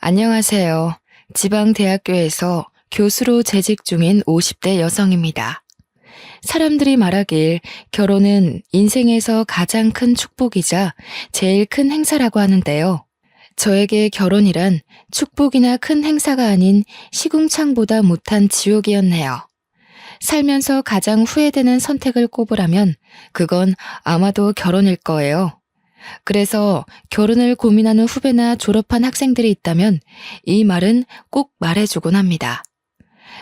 안녕하세요. 지방대학교에서 교수로 재직 중인 50대 여성입니다. 사람들이 말하길 결혼은 인생에서 가장 큰 축복이자 제일 큰 행사라고 하는데요. 저에게 결혼이란 축복이나 큰 행사가 아닌 시궁창보다 못한 지옥이었네요. 살면서 가장 후회되는 선택을 꼽으라면 그건 아마도 결혼일 거예요. 그래서 결혼을 고민하는 후배나 졸업한 학생들이 있다면 이 말은 꼭 말해주곤 합니다.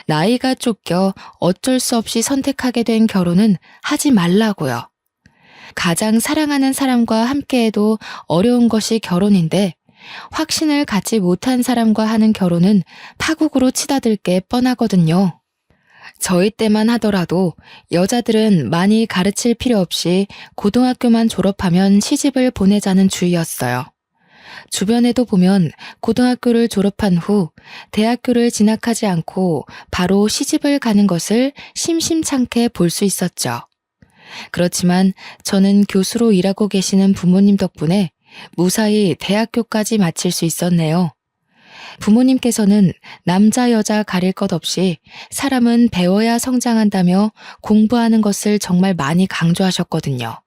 나이가 쫓겨 어쩔 수 없이 선택하게 된 결혼은 하지 말라고요. 가장 사랑하는 사람과 함께해도 어려운 것이 결혼인데 확신을 갖지 못한 사람과 하는 결혼은 파국으로 치닫을 게 뻔하거든요. 저희 때만 하더라도 여자들은 많이 가르칠 필요 없이 고등학교만 졸업하면 시집을 보내자는 주의였어요. 주변에도 보면 고등학교를 졸업한 후 대학교를 진학하지 않고 바로 시집을 가는 것을 심심찮게 볼 수 있었죠. 그렇지만 저는 교수로 일하고 계시는 부모님 덕분에 무사히 대학교까지 마칠 수 있었네요. 부모님께서는 남자 여자 가릴 것 없이 사람은 배워야 성장한다며 공부하는 것을 정말 많이 강조하셨거든요.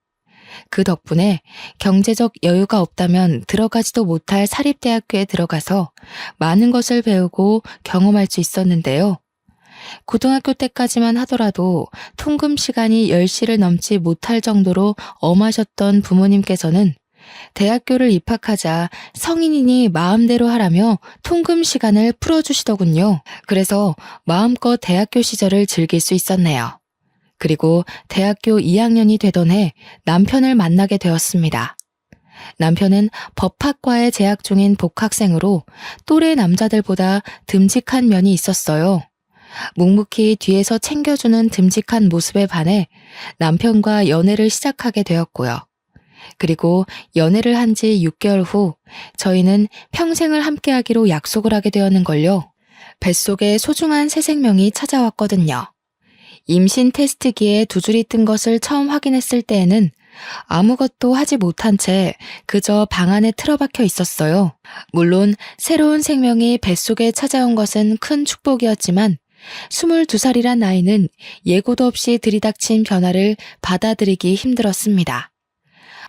그 덕분에 경제적 여유가 없다면 들어가지도 못할 사립대학교에 들어가서 많은 것을 배우고 경험할 수 있었는데요. 고등학교 때까지만 하더라도 통금 시간이 10시를 넘지 못할 정도로 엄하셨던 부모님께서는 대학교를 입학하자 성인이니 마음대로 하라며 통금 시간을 풀어주시더군요. 그래서 마음껏 대학교 시절을 즐길 수 있었네요. 그리고 대학교 2학년이 되던 해 남편을 만나게 되었습니다. 남편은 법학과에 재학 중인 복학생으로 또래 남자들보다 듬직한 면이 있었어요. 묵묵히 뒤에서 챙겨주는 듬직한 모습에 반해 남편과 연애를 시작하게 되었고요. 그리고 연애를 한 지 6개월 후 저희는 평생을 함께하기로 약속을 하게 되었는걸요. 뱃속에 소중한 새 생명이 찾아왔거든요. 임신 테스트기에 두 줄이 뜬 것을 처음 확인했을 때에는 아무것도 하지 못한 채 그저 방 안에 틀어박혀 있었어요. 물론 새로운 생명이 뱃속에 찾아온 것은 큰 축복이었지만 22살이란 나이는 예고도 없이 들이닥친 변화를 받아들이기 힘들었습니다.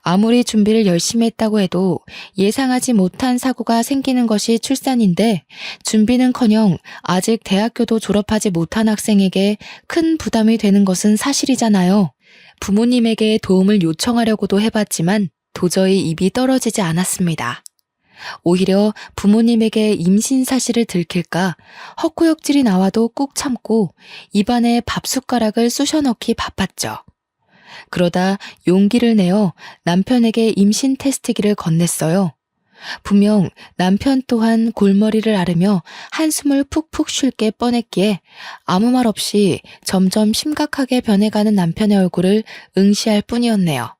아무리 준비를 열심히 했다고 해도 예상하지 못한 사고가 생기는 것이 출산인데 준비는커녕 아직 대학교도 졸업하지 못한 학생에게 큰 부담이 되는 것은 사실이잖아요. 부모님에게 도움을 요청하려고도 해봤지만 도저히 입이 떨어지지 않았습니다. 오히려 부모님에게 임신 사실을 들킬까 헛구역질이 나와도 꾹 참고 입안에 밥숟가락을 쑤셔 넣기 바빴죠. 그러다 용기를 내어 남편에게 임신 테스트기를 건넸어요. 분명 남편 또한 골머리를 앓으며 한숨을 푹푹 쉴 게 뻔했기에 아무 말 없이 점점 심각하게 변해가는 남편의 얼굴을 응시할 뿐이었네요.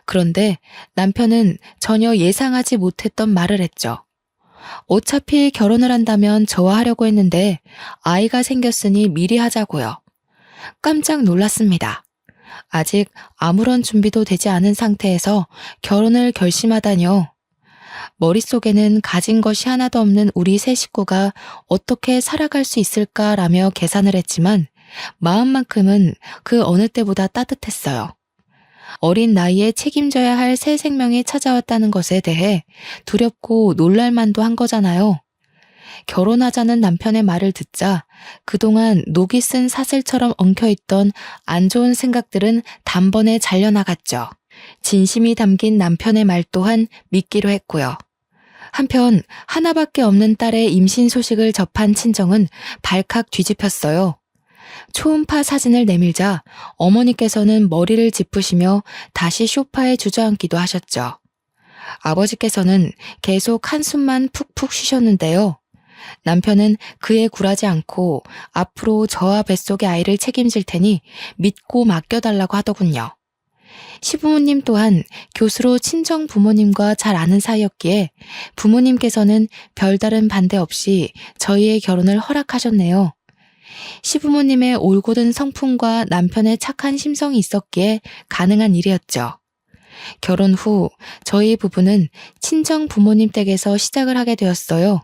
그런데 남편은 전혀 예상하지 못했던 말을 했죠. 어차피 결혼을 한다면 저와 하려고 했는데 아이가 생겼으니 미리 하자고요. 깜짝 놀랐습니다. 아직 아무런 준비도 되지 않은 상태에서 결혼을 결심하다뇨. 머릿속에는 가진 것이 하나도 없는 우리 세 식구가 어떻게 살아갈 수 있을까라며 계산을 했지만 마음만큼은 그 어느 때보다 따뜻했어요. 어린 나이에 책임져야 할 새 생명이 찾아왔다는 것에 대해 두렵고 놀랄만도 한 거잖아요. 결혼하자는 남편의 말을 듣자 그동안 녹이 쓴 사슬처럼 엉켜있던 안 좋은 생각들은 단번에 잘려나갔죠. 진심이 담긴 남편의 말 또한 믿기로 했고요. 한편 하나밖에 없는 딸의 임신 소식을 접한 친정은 발칵 뒤집혔어요. 초음파 사진을 내밀자 어머니께서는 머리를 짚으시며 다시 소파에 주저앉기도 하셨죠. 아버지께서는 계속 한숨만 푹푹 쉬셨는데요. 남편은 그에 굴하지 않고 앞으로 저와 뱃속의 아이를 책임질 테니 믿고 맡겨달라고 하더군요. 시부모님 또한 교수로 친정 부모님과 잘 아는 사이였기에 부모님께서는 별다른 반대 없이 저희의 결혼을 허락하셨네요. 시부모님의 올곧은 성품과 남편의 착한 심성이 있었기에 가능한 일이었죠. 결혼 후 저희 부부는 친정 부모님 댁에서 시작을 하게 되었어요.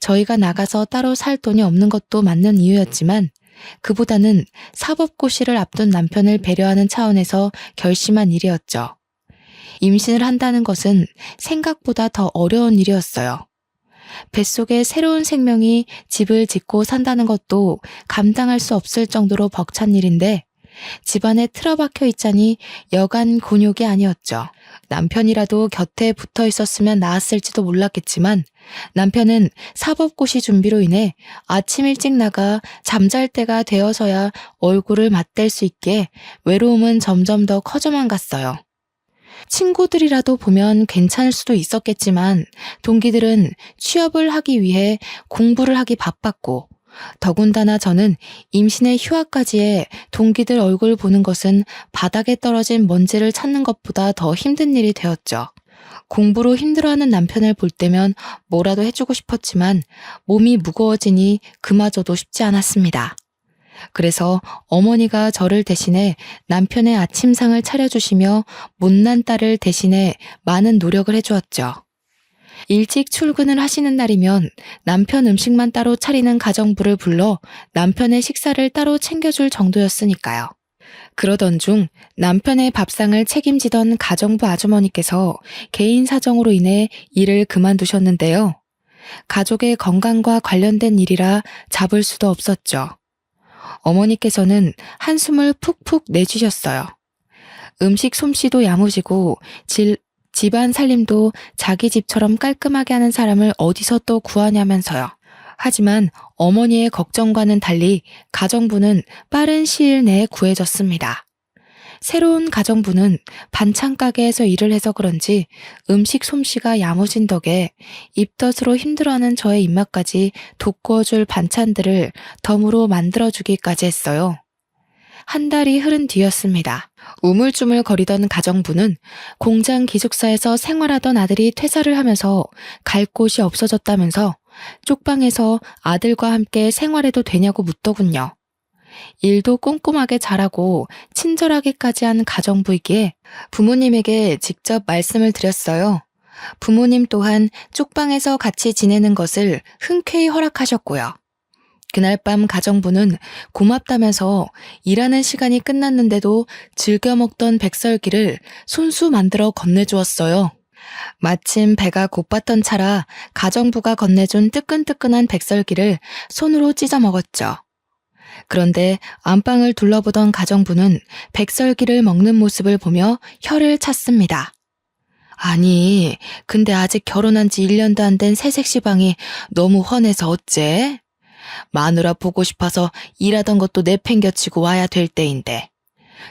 저희가 나가서 따로 살 돈이 없는 것도 맞는 이유였지만 그보다는 사법고시를 앞둔 남편을 배려하는 차원에서 결심한 일이었죠. 임신을 한다는 것은 생각보다 더 어려운 일이었어요. 뱃속에 새로운 생명이 집을 짓고 산다는 것도 감당할 수 없을 정도로 벅찬 일인데 집안에 틀어박혀 있자니 여간 곤욕이 아니었죠. 남편이라도 곁에 붙어 있었으면 나았을지도 몰랐겠지만 남편은 사법고시 준비로 인해 아침 일찍 나가 잠잘 때가 되어서야 얼굴을 맞댈 수 있게 외로움은 점점 더 커져만 갔어요. 친구들이라도 보면 괜찮을 수도 있었겠지만 동기들은 취업을 하기 위해 공부를 하기 바빴고 더군다나 저는 임신의 휴학까지에 동기들 얼굴 보는 것은 바닥에 떨어진 먼지를 찾는 것보다 더 힘든 일이 되었죠. 공부로 힘들어하는 남편을 볼 때면 뭐라도 해주고 싶었지만 몸이 무거워지니 그마저도 쉽지 않았습니다. 그래서 어머니가 저를 대신해 남편의 아침상을 차려주시며 못난 딸을 대신해 많은 노력을 해주었죠. 일찍 출근을 하시는 날이면 남편 음식만 따로 차리는 가정부를 불러 남편의 식사를 따로 챙겨줄 정도였으니까요. 그러던 중 남편의 밥상을 책임지던 가정부 아주머니께서 개인 사정으로 인해 일을 그만두셨는데요. 가족의 건강과 관련된 일이라 잡을 수도 없었죠. 어머니께서는 한숨을 푹푹 내쉬셨어요. 음식 솜씨도 야무지고 집안 살림도 자기 집처럼 깔끔하게 하는 사람을 어디서 또 구하냐면서요. 하지만 어머니의 걱정과는 달리 가정부는 빠른 시일 내에 구해졌습니다. 새로운 가정부는 반찬 가게에서 일을 해서 그런지 음식 솜씨가 야무진 덕에 입덧으로 힘들어하는 저의 입맛까지 돋구어줄 반찬들을 덤으로 만들어주기까지 했어요. 한 달이 흐른 뒤였습니다. 우물쭈물 거리던 가정부는 공장 기숙사에서 생활하던 아들이 퇴사를 하면서 갈 곳이 없어졌다면서 쪽방에서 아들과 함께 생활해도 되냐고 묻더군요. 일도 꼼꼼하게 잘하고 친절하게까지 한 가정부이기에 부모님에게 직접 말씀을 드렸어요. 부모님 또한 쪽방에서 같이 지내는 것을 흔쾌히 허락하셨고요. 그날 밤 가정부는 고맙다면서 일하는 시간이 끝났는데도 즐겨 먹던 백설기를 손수 만들어 건네주었어요. 마침 배가 고팠던 차라 가정부가 건네준 뜨끈뜨끈한 백설기를 손으로 찢어 먹었죠. 그런데 안방을 둘러보던 가정부는 백설기를 먹는 모습을 보며 혀를 찼습니다. 아니, 근데 아직 결혼한 지 1년도 안 된 새색시방이 너무 훤해서 어째? 마누라 보고 싶어서 일하던 것도 내팽겨치고 와야 될 때인데.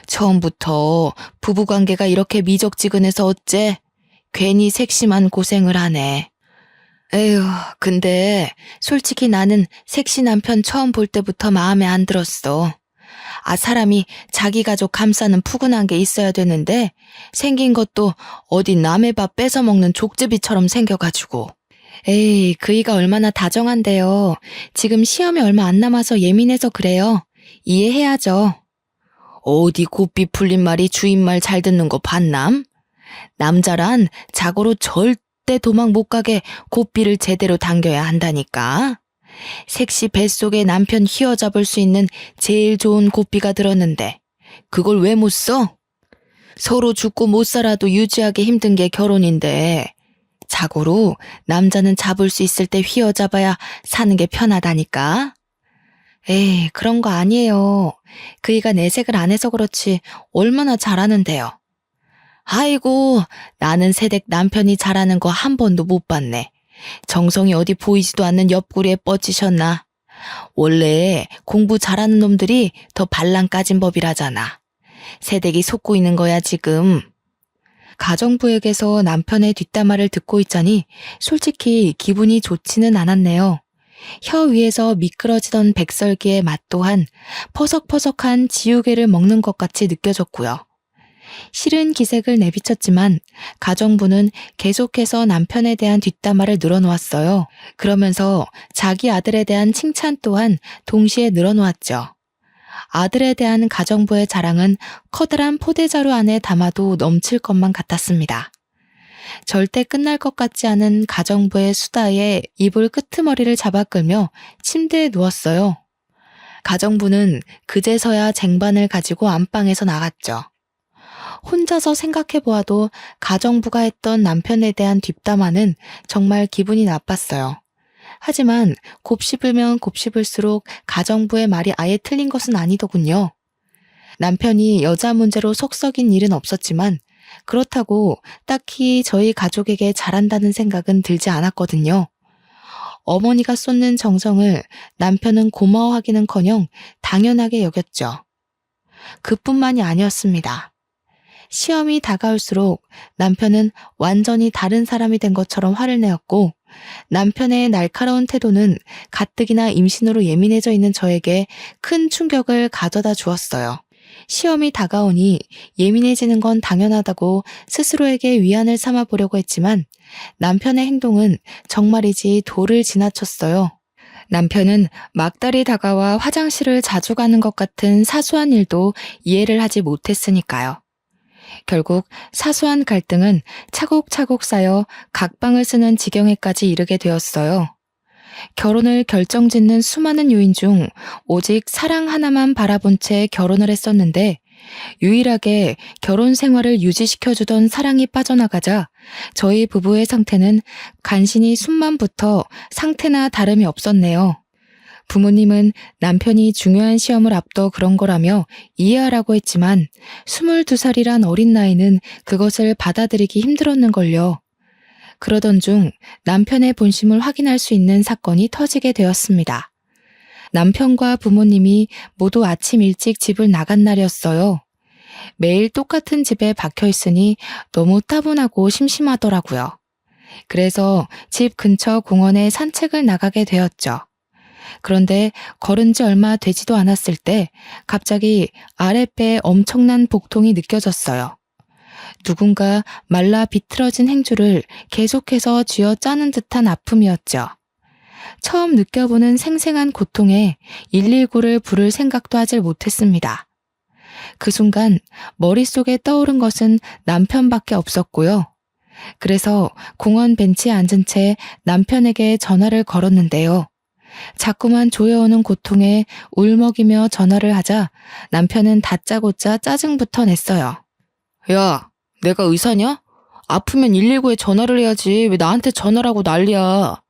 처음부터 부부관계가 이렇게 미적지근해서 어째? 괜히 색심한 고생을 하네. 에휴, 근데 솔직히 나는 색시 남편 처음 볼 때부터 마음에 안 들었어. 사람이 자기 가족 감싸는 푸근한 게 있어야 되는데 생긴 것도 어디 남의 밥 뺏어 먹는 족제비처럼 생겨가지고. 에이, 그이가 얼마나 다정한데요. 지금 시험이 얼마 안 남아서 예민해서 그래요. 이해해야죠. 어디 곱비 풀린 말이 주인 말 잘 듣는 거 봤남? 남자란 자고로 절대 도망 못 가게 곱비를 제대로 당겨야 한다니까. 색시 뱃속에 남편 휘어잡을 수 있는 제일 좋은 곱비가 들었는데 그걸 왜 못 써? 서로 죽고 못 살아도 유지하기 힘든 게 결혼인데 자고로 남자는 잡을 수 있을 때 휘어잡아야 사는 게 편하다니까. 에이, 그런 거 아니에요. 그이가 내색을 안 해서 그렇지 얼마나 잘하는데요. 아이고, 나는 새댁 남편이 잘하는 거 한 번도 못 봤네. 정성이 어디 보이지도 않는 옆구리에 뻗치셨나. 원래 공부 잘하는 놈들이 더 발랑 까진 법이라잖아. 새댁이 속고 있는 거야 지금. 가정부에게서 남편의 뒷담화를 듣고 있자니 솔직히 기분이 좋지는 않았네요. 혀 위에서 미끄러지던 백설기의 맛 또한 퍼석퍼석한 지우개를 먹는 것 같이 느껴졌고요. 싫은 기색을 내비쳤지만 가정부는 계속해서 남편에 대한 뒷담화를 늘어놓았어요. 그러면서 자기 아들에 대한 칭찬 또한 동시에 늘어놓았죠. 아들에 대한 가정부의 자랑은 커다란 포대자루 안에 담아도 넘칠 것만 같았습니다. 절대 끝날 것 같지 않은 가정부의 수다에 이불 끄트머리를 잡아 끌며 침대에 누웠어요. 가정부는 그제서야 쟁반을 가지고 안방에서 나갔죠. 혼자서 생각해 보아도 가정부가 했던 남편에 대한 뒷담화는 정말 기분이 나빴어요. 하지만 곱씹으면 곱씹을수록 가정부의 말이 아예 틀린 것은 아니더군요. 남편이 여자 문제로 속 썩인 일은 없었지만 그렇다고 딱히 저희 가족에게 잘한다는 생각은 들지 않았거든요. 어머니가 쏟는 정성을 남편은 고마워하기는커녕 당연하게 여겼죠. 그뿐만이 아니었습니다. 시험이 다가올수록 남편은 완전히 다른 사람이 된 것처럼 화를 내었고 남편의 날카로운 태도는 가뜩이나 임신으로 예민해져 있는 저에게 큰 충격을 가져다 주었어요. 시험이 다가오니 예민해지는 건 당연하다고 스스로에게 위안을 삼아 보려고 했지만 남편의 행동은 정말이지 도를 지나쳤어요. 남편은 막달이 다가와 화장실을 자주 가는 것 같은 사소한 일도 이해를 하지 못했으니까요. 결국 사소한 갈등은 차곡차곡 쌓여 각방을 쓰는 지경에까지 이르게 되었어요. 결혼을 결정짓는 수많은 요인 중 오직 사랑 하나만 바라본 채 결혼을 했었는데 유일하게 결혼 생활을 유지시켜주던 사랑이 빠져나가자 저희 부부의 상태는 간신히 숨만 붙어 상태나 다름이 없었네요. 부모님은 남편이 중요한 시험을 앞둬 그런 거라며 이해하라고 했지만 22살이란 어린 나이는 그것을 받아들이기 힘들었는걸요. 그러던 중 남편의 본심을 확인할 수 있는 사건이 터지게 되었습니다. 남편과 부모님이 모두 아침 일찍 집을 나간 날이었어요. 매일 똑같은 집에 박혀 있으니 너무 따분하고 심심하더라고요. 그래서 집 근처 공원에 산책을 나가게 되었죠. 그런데 걸은 지 얼마 되지도 않았을 때 갑자기 아랫배에 엄청난 복통이 느껴졌어요. 누군가 말라 비틀어진 행주를 계속해서 쥐어짜는 듯한 아픔이었죠. 처음 느껴보는 생생한 고통에 119를 부를 생각도 하질 못했습니다. 그 순간 머릿속에 떠오른 것은 남편밖에 없었고요. 그래서 공원 벤치에 앉은 채 남편에게 전화를 걸었는데요. 자꾸만 조여오는 고통에 울먹이며 전화를 하자 남편은 다짜고짜 짜증부터 냈어요. 야, 내가 의사냐? 아프면 119에 전화를 해야지 왜 나한테 전화를 하고 난리야.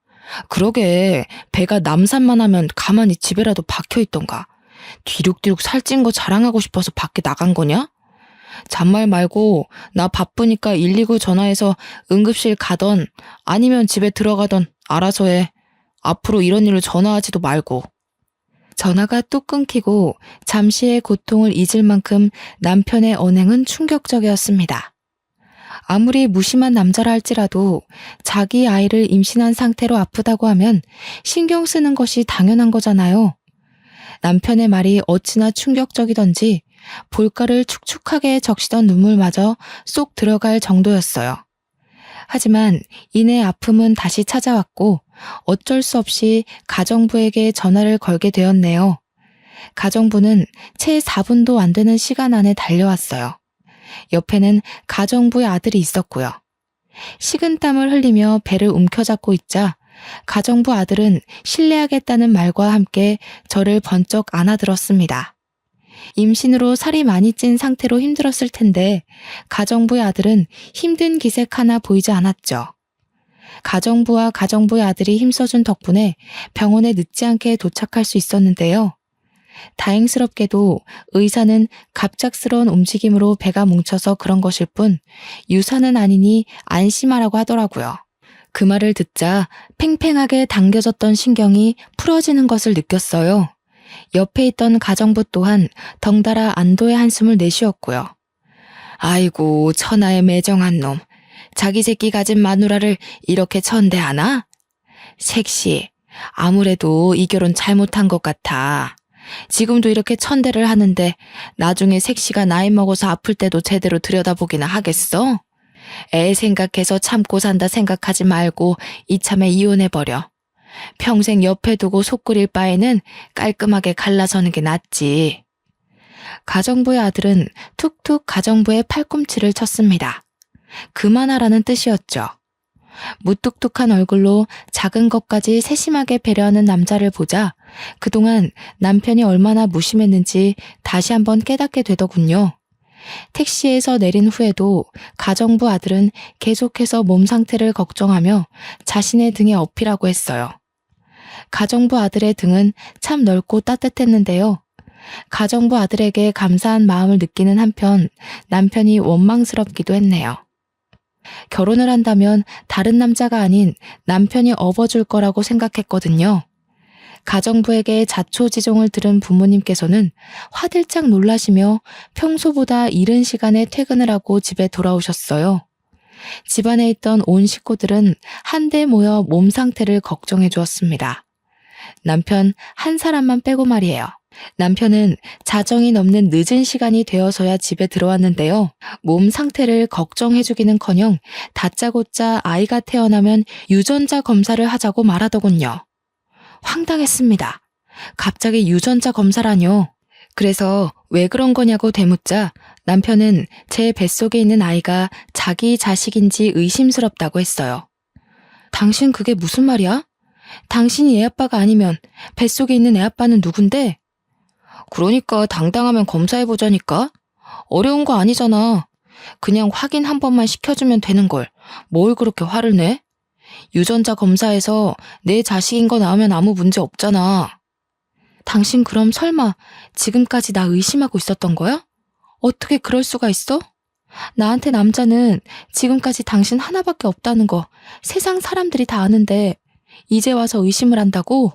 그러게 배가 남산만 하면 가만히 집에라도 박혀있던가. 뒤룩뒤룩 살찐 거 자랑하고 싶어서 밖에 나간 거냐? 잔말 말고 나 바쁘니까 119 전화해서 응급실 가던 아니면 집에 들어가던 알아서 해. 앞으로 이런 일로 전화하지도 말고. 전화가 뚝 끊기고 잠시의 고통을 잊을 만큼 남편의 언행은 충격적이었습니다. 아무리 무심한 남자라 할지라도 자기 아이를 임신한 상태로 아프다고 하면 신경 쓰는 것이 당연한 거잖아요. 남편의 말이 어찌나 충격적이던지 볼가를 축축하게 적시던 눈물마저 쏙 들어갈 정도였어요. 하지만 이내 아픔은 다시 찾아왔고 어쩔 수 없이 가정부에게 전화를 걸게 되었네요. 가정부는 채 4분도 안 되는 시간 안에 달려왔어요. 옆에는 가정부의 아들이 있었고요. 식은땀을 흘리며 배를 움켜잡고 있자 가정부 아들은 실례하겠다는 말과 함께 저를 번쩍 안아들었습니다. 임신으로 살이 많이 찐 상태로 힘들었을 텐데 가정부의 아들은 힘든 기색 하나 보이지 않았죠. 가정부와 가정부의 아들이 힘써준 덕분에 병원에 늦지 않게 도착할 수 있었는데요. 다행스럽게도 의사는 갑작스러운 움직임으로 배가 뭉쳐서 그런 것일 뿐 유산은 아니니 안심하라고 하더라고요. 그 말을 듣자 팽팽하게 당겨졌던 신경이 풀어지는 것을 느꼈어요. 옆에 있던 가정부 또한 덩달아 안도의 한숨을 내쉬었고요. 아이고 천하의 매정한 놈. 자기 새끼 가진 마누라를 이렇게 천대하나? 색시, 아무래도 이 결혼 잘못한 것 같아. 지금도 이렇게 천대를 하는데 나중에 색시가 나이 먹어서 아플 때도 제대로 들여다보기나 하겠어? 애 생각해서 참고 산다 생각하지 말고 이참에 이혼해버려. 평생 옆에 두고 속 끓일 바에는 깔끔하게 갈라서는 게 낫지. 가정부의 아들은 툭툭 가정부의 팔꿈치를 쳤습니다. 그만하라는 뜻이었죠. 무뚝뚝한 얼굴로 작은 것까지 세심하게 배려하는 남자를 보자 그동안 남편이 얼마나 무심했는지 다시 한번 깨닫게 되더군요. 택시에서 내린 후에도 가정부 아들은 계속해서 몸 상태를 걱정하며 자신의 등에 업히라고 했어요. 가정부 아들의 등은 참 넓고 따뜻했는데요. 가정부 아들에게 감사한 마음을 느끼는 한편 남편이 원망스럽기도 했네요. 결혼을 한다면 다른 남자가 아닌 남편이 업어줄 거라고 생각했거든요. 가정부에게 자초지종을 들은 부모님께서는 화들짝 놀라시며 평소보다 이른 시간에 퇴근을 하고 집에 돌아오셨어요. 집안에 있던 온 식구들은 한데 모여 몸 상태를 걱정해 주었습니다. 남편 한 사람만 빼고 말이에요. 남편은 자정이 넘는 늦은 시간이 되어서야 집에 들어왔는데요. 몸 상태를 걱정해주기는커녕 다짜고짜 아이가 태어나면 유전자 검사를 하자고 말하더군요. 황당했습니다. 갑자기 유전자 검사라뇨. 그래서 왜 그런 거냐고 되묻자 남편은 제 뱃속에 있는 아이가 자기 자식인지 의심스럽다고 했어요. 당신 그게 무슨 말이야? 당신이 애 아빠가 아니면 뱃속에 있는 애 아빠는 누군데? 그러니까 당당하면 검사해보자니까. 어려운 거 아니잖아. 그냥 확인 한 번만 시켜주면 되는 걸. 뭘 그렇게 화를 내? 유전자 검사에서 내 자식인 거 나오면 아무 문제 없잖아. 당신 그럼 설마 지금까지 나 의심하고 있었던 거야? 어떻게 그럴 수가 있어? 나한테 남자는 지금까지 당신 하나밖에 없다는 거 세상 사람들이 다 아는데 이제 와서 의심을 한다고?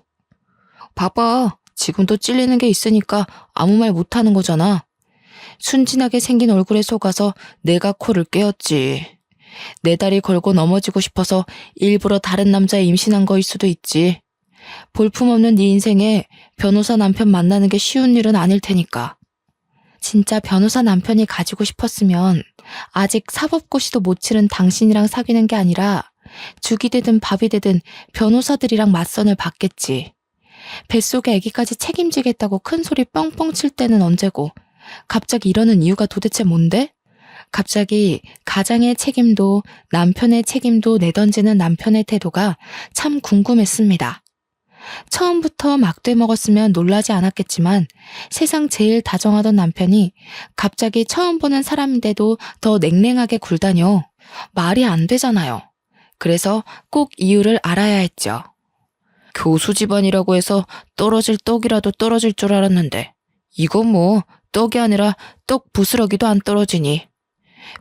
봐봐. 지금도 찔리는 게 있으니까 아무 말 못하는 거잖아. 순진하게 생긴 얼굴에 속아서 내가 코를 꿰었지. 내 다리 걸고 넘어지고 싶어서 일부러 다른 남자에 임신한 거일 수도 있지. 볼품없는 네 인생에 변호사 남편 만나는 게 쉬운 일은 아닐 테니까. 진짜 변호사 남편이 가지고 싶었으면 아직 사법고시도 못 치른 당신이랑 사귀는 게 아니라 죽이 되든 밥이 되든 변호사들이랑 맞선을 받겠지. 뱃속에 아기까지 책임지겠다고 큰 소리 뻥뻥 칠 때는 언제고 갑자기 이러는 이유가 도대체 뭔데? 갑자기 가장의 책임도 남편의 책임도 내던지는 남편의 태도가 참 궁금했습니다. 처음부터 막대 먹었으면 놀라지 않았겠지만 세상 제일 다정하던 남편이 갑자기 처음 보는 사람인데도 더 냉랭하게 굴다뇨. 말이 안 되잖아요. 그래서 꼭 이유를 알아야 했죠. 교수 집안이라고 해서 떨어질 떡이라도 떨어질 줄 알았는데 이건 뭐 떡이 아니라 떡 부스러기도 안 떨어지니.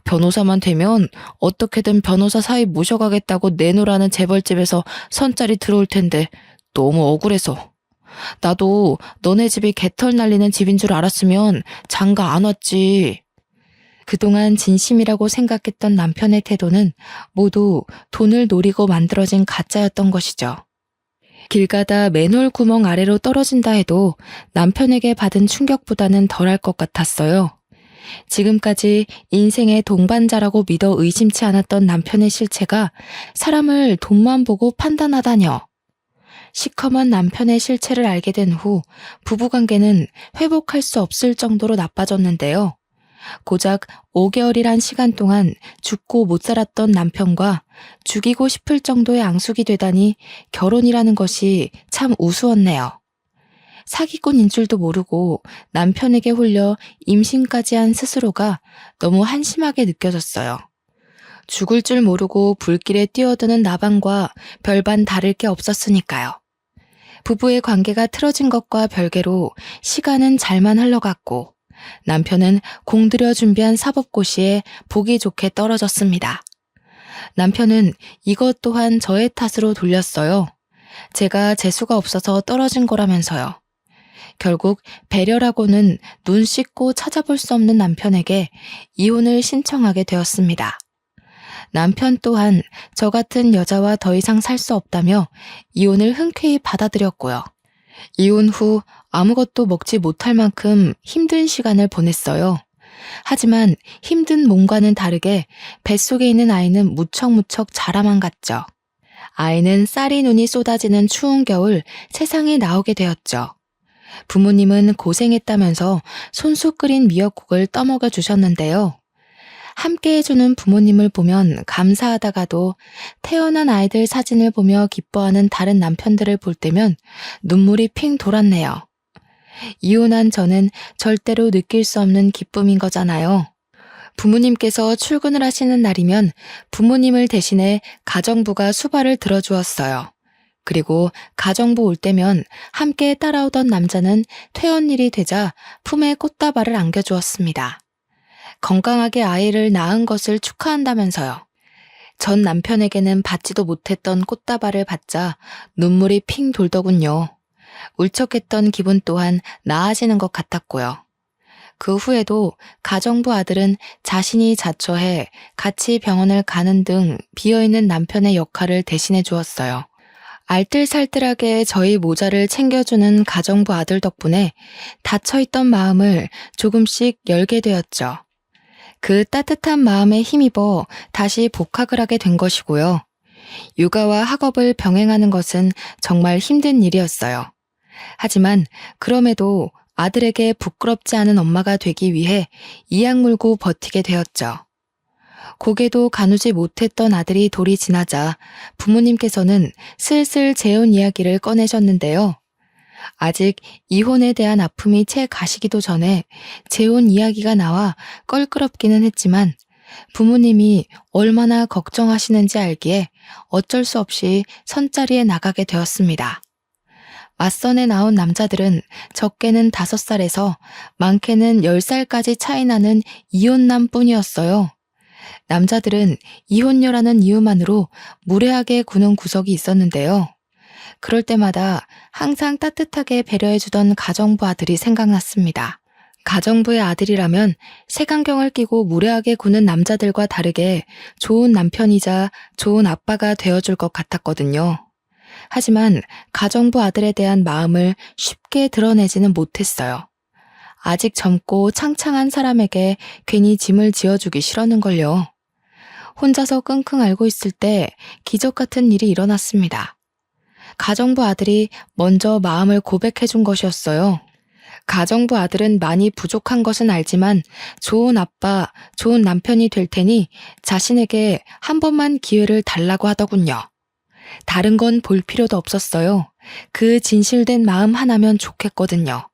변호사만 되면 어떻게든 변호사 사위 모셔가겠다고 내놓으라는 재벌집에서 선짜리 들어올 텐데 너무 억울해서. 나도 너네 집이 개털 날리는 집인 줄 알았으면 장가 안 왔지. 그동안 진심이라고 생각했던 남편의 태도는 모두 돈을 노리고 만들어진 가짜였던 것이죠. 길 가다 맨홀 구멍 아래로 떨어진다 해도 남편에게 받은 충격보다는 덜할 것 같았어요. 지금까지 인생의 동반자라고 믿어 의심치 않았던 남편의 실체가 사람을 돈만 보고 판단하다뇨. 시커먼 남편의 실체를 알게 된 후 부부관계는 회복할 수 없을 정도로 나빠졌는데요. 고작 5개월이란 시간 동안 죽고 못 살았던 남편과 죽이고 싶을 정도의 앙숙이 되다니 결혼이라는 것이 참 우스웠네요. 사기꾼인 줄도 모르고 남편에게 홀려 임신까지 한 스스로가 너무 한심하게 느껴졌어요. 죽을 줄 모르고 불길에 뛰어드는 나방과 별반 다를 게 없었으니까요. 부부의 관계가 틀어진 것과 별개로 시간은 잘만 흘러갔고 남편은 공들여 준비한 사법고시에 보기 좋게 떨어졌습니다. 남편은 이것 또한 저의 탓으로 돌렸어요. 제가 재수가 없어서 떨어진 거라면서요. 결국 배려라고는 눈 씻고 찾아볼 수 없는 남편에게 이혼을 신청하게 되었습니다. 남편 또한 저 같은 여자와 더 이상 살 수 없다며 이혼을 흔쾌히 받아들였고요. 이혼 후 아무것도 먹지 못할 만큼 힘든 시간을 보냈어요. 하지만 힘든 몸과는 다르게 뱃속에 있는 아이는 무척무척 자라만 갔죠. 아이는 쌀이 눈이 쏟아지는 추운 겨울 세상에 나오게 되었죠. 부모님은 고생했다면서 손수 끓인 미역국을 떠먹여 주셨는데요. 함께 해주는 부모님을 보면 감사하다가도 태어난 아이들 사진을 보며 기뻐하는 다른 남편들을 볼 때면 눈물이 핑 돌았네요. 이혼한 저는 절대로 느낄 수 없는 기쁨인 거잖아요. 부모님께서 출근을 하시는 날이면 부모님을 대신해 가정부가 수발을 들어주었어요. 그리고 가정부 올 때면 함께 따라오던 남자는 퇴원일이 되자 품에 꽃다발을 안겨주었습니다. 건강하게 아이를 낳은 것을 축하한다면서요. 전 남편에게는 받지도 못했던 꽃다발을 받자 눈물이 핑 돌더군요. 울적했던 기분 또한 나아지는 것 같았고요. 그 후에도 가정부 아들은 자신이 자처해 같이 병원을 가는 등 비어있는 남편의 역할을 대신해 주었어요. 알뜰살뜰하게 저희 모자를 챙겨주는 가정부 아들 덕분에 닫혀있던 마음을 조금씩 열게 되었죠. 그 따뜻한 마음에 힘입어 다시 복학을 하게 된 것이고요. 육아와 학업을 병행하는 것은 정말 힘든 일이었어요. 하지만 그럼에도 아들에게 부끄럽지 않은 엄마가 되기 위해 이악 물고 버티게 되었죠. 고개도 가누지 못했던 아들이 돌이 지나자 부모님께서는 슬슬 재혼 이야기를 꺼내셨는데요. 아직 이혼에 대한 아픔이 채 가시기도 전에 재혼 이야기가 나와 껄끄럽기는 했지만 부모님이 얼마나 걱정하시는지 알기에 어쩔 수 없이 선자리에 나가게 되었습니다. 맞선에 나온 남자들은 적게는 5살에서 많게는 10살까지 차이 나는 이혼남 뿐이었어요. 남자들은 이혼녀라는 이유만으로 무례하게 구는 구석이 있었는데요. 그럴 때마다 항상 따뜻하게 배려해주던 가정부 아들이 생각났습니다. 가정부의 아들이라면 색안경을 끼고 무례하게 구는 남자들과 다르게 좋은 남편이자 좋은 아빠가 되어줄 것 같았거든요. 하지만 가정부 아들에 대한 마음을 쉽게 드러내지는 못했어요. 아직 젊고 창창한 사람에게 괜히 짐을 지어주기 싫었는걸요. 혼자서 끙끙 앓고 있을 때 기적 같은 일이 일어났습니다. 가정부 아들이 먼저 마음을 고백해준 것이었어요. 가정부 아들은 많이 부족한 것은 알지만 좋은 아빠, 좋은 남편이 될 테니 자신에게 한 번만 기회를 달라고 하더군요. 다른 건 볼 필요도 없었어요. 그 진실된 마음 하나면 좋겠거든요.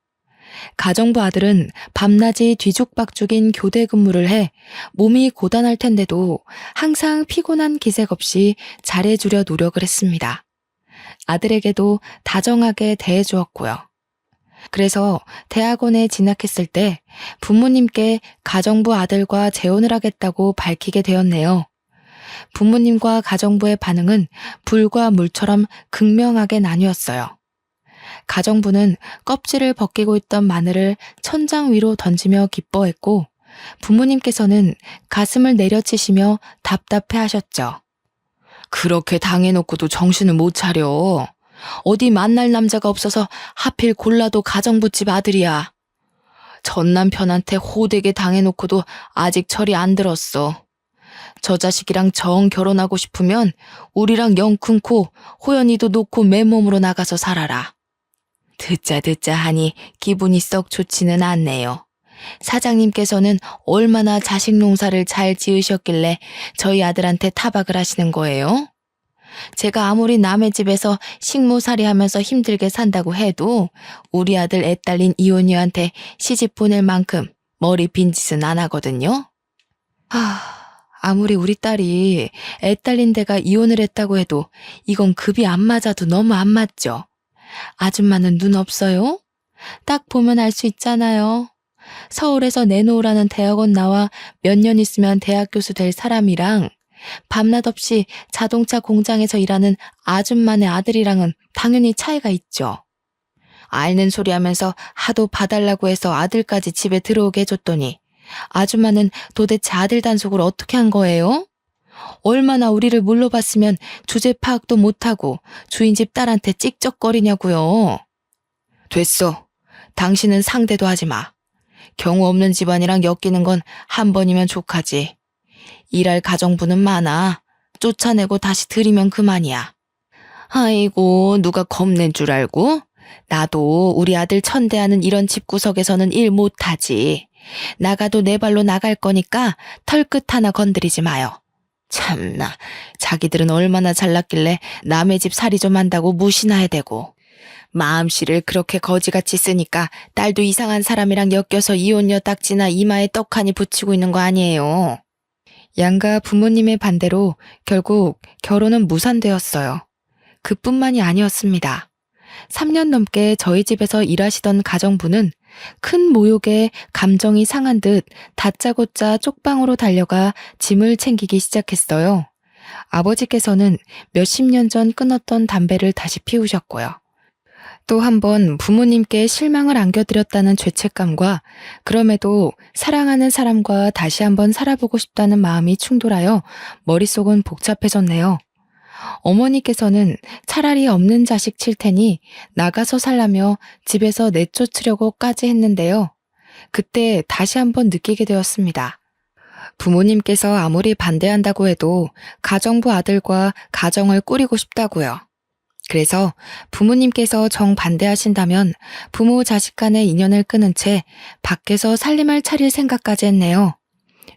가정부 아들은 밤낮이 뒤죽박죽인 교대 근무를 해 몸이 고단할 텐데도 항상 피곤한 기색 없이 잘해주려 노력을 했습니다. 아들에게도 다정하게 대해주었고요. 그래서 대학원에 진학했을 때 부모님께 가정부 아들과 재혼을 하겠다고 밝히게 되었네요. 부모님과 가정부의 반응은 불과 물처럼 극명하게 나뉘었어요. 가정부는 껍질을 벗기고 있던 마늘을 천장 위로 던지며 기뻐했고 부모님께서는 가슴을 내려치시며 답답해하셨죠. 그렇게 당해놓고도 정신을 못 차려. 어디 만날 남자가 없어서 하필 골라도 가정부집 아들이야. 전 남편한테 호되게 당해놓고도 아직 철이 안 들었어. 저 자식이랑 정 결혼하고 싶으면 우리랑 영 끊고 호연이도 놓고 맨몸으로 나가서 살아라. 듣자 하니 기분이 썩 좋지는 않네요. 사장님께서는 얼마나 자식 농사를 잘 지으셨길래 저희 아들한테 타박을 하시는 거예요? 제가 아무리 남의 집에서 식모살이 하면서 힘들게 산다고 해도 우리 아들 애 딸린 이혼녀한테 시집 보낼 만큼 머리 빈 짓은 안 하거든요. 아무리 우리 딸이 애 딸린 데가 이혼을 했다고 해도 이건 급이 안 맞아도 너무 안 맞죠? 아줌마는 눈 없어요? 딱 보면 알 수 있잖아요. 서울에서 내놓으라는 대학원 나와 몇 년 있으면 대학 교수 될 사람이랑 밤낮 없이 자동차 공장에서 일하는 아줌마네 아들이랑은 당연히 차이가 있죠. 앓는 소리 하면서 하도 봐달라고 해서 아들까지 집에 들어오게 해줬더니 아줌마는 도대체 아들 단속을 어떻게 한 거예요? 얼마나 우리를 물러봤으면 주제 파악도 못하고 주인집 딸한테 찍적거리냐고요. 됐어. 당신은 상대도 하지 마. 경우 없는 집안이랑 엮이는 건 한 번이면 족하지. 일할 가정부는 많아. 쫓아내고 다시 들이면 그만이야. 아이고, 누가 겁낸 줄 알고? 나도 우리 아들 천대하는 이런 집구석에서는 일 못하지. 나가도 내 발로 나갈 거니까 털끝 하나 건드리지 마요. 참나, 자기들은 얼마나 잘났길래 남의 집 살이 좀 한다고 무시나 해대고. 마음씨를 그렇게 거지같이 쓰니까 딸도 이상한 사람이랑 엮여서 이혼녀 딱지나 이마에 떡하니 붙이고 있는 거 아니에요. 양가 부모님의 반대로 결국 결혼은 무산되었어요. 그뿐만이 아니었습니다. 3년 넘게 저희 집에서 일하시던 가정부는 큰 모욕에 감정이 상한 듯 다짜고짜 쪽방으로 달려가 짐을 챙기기 시작했어요. 아버지께서는 몇십 년 전 끊었던 담배를 다시 피우셨고요. 또 한 번 부모님께 실망을 안겨드렸다는 죄책감과 그럼에도 사랑하는 사람과 다시 한번 살아보고 싶다는 마음이 충돌하여 머릿속은 복잡해졌네요. 어머니께서는 차라리 없는 자식 칠 테니 나가서 살라며 집에서 내쫓으려고까지 했는데요. 그때 다시 한번 느끼게 되었습니다. 부모님께서 아무리 반대한다고 해도 가정부 아들과 가정을 꾸리고 싶다고요. 그래서 부모님께서 정반대하신다면 부모 자식 간의 인연을 끊은 채 밖에서 살림을 차릴 생각까지 했네요.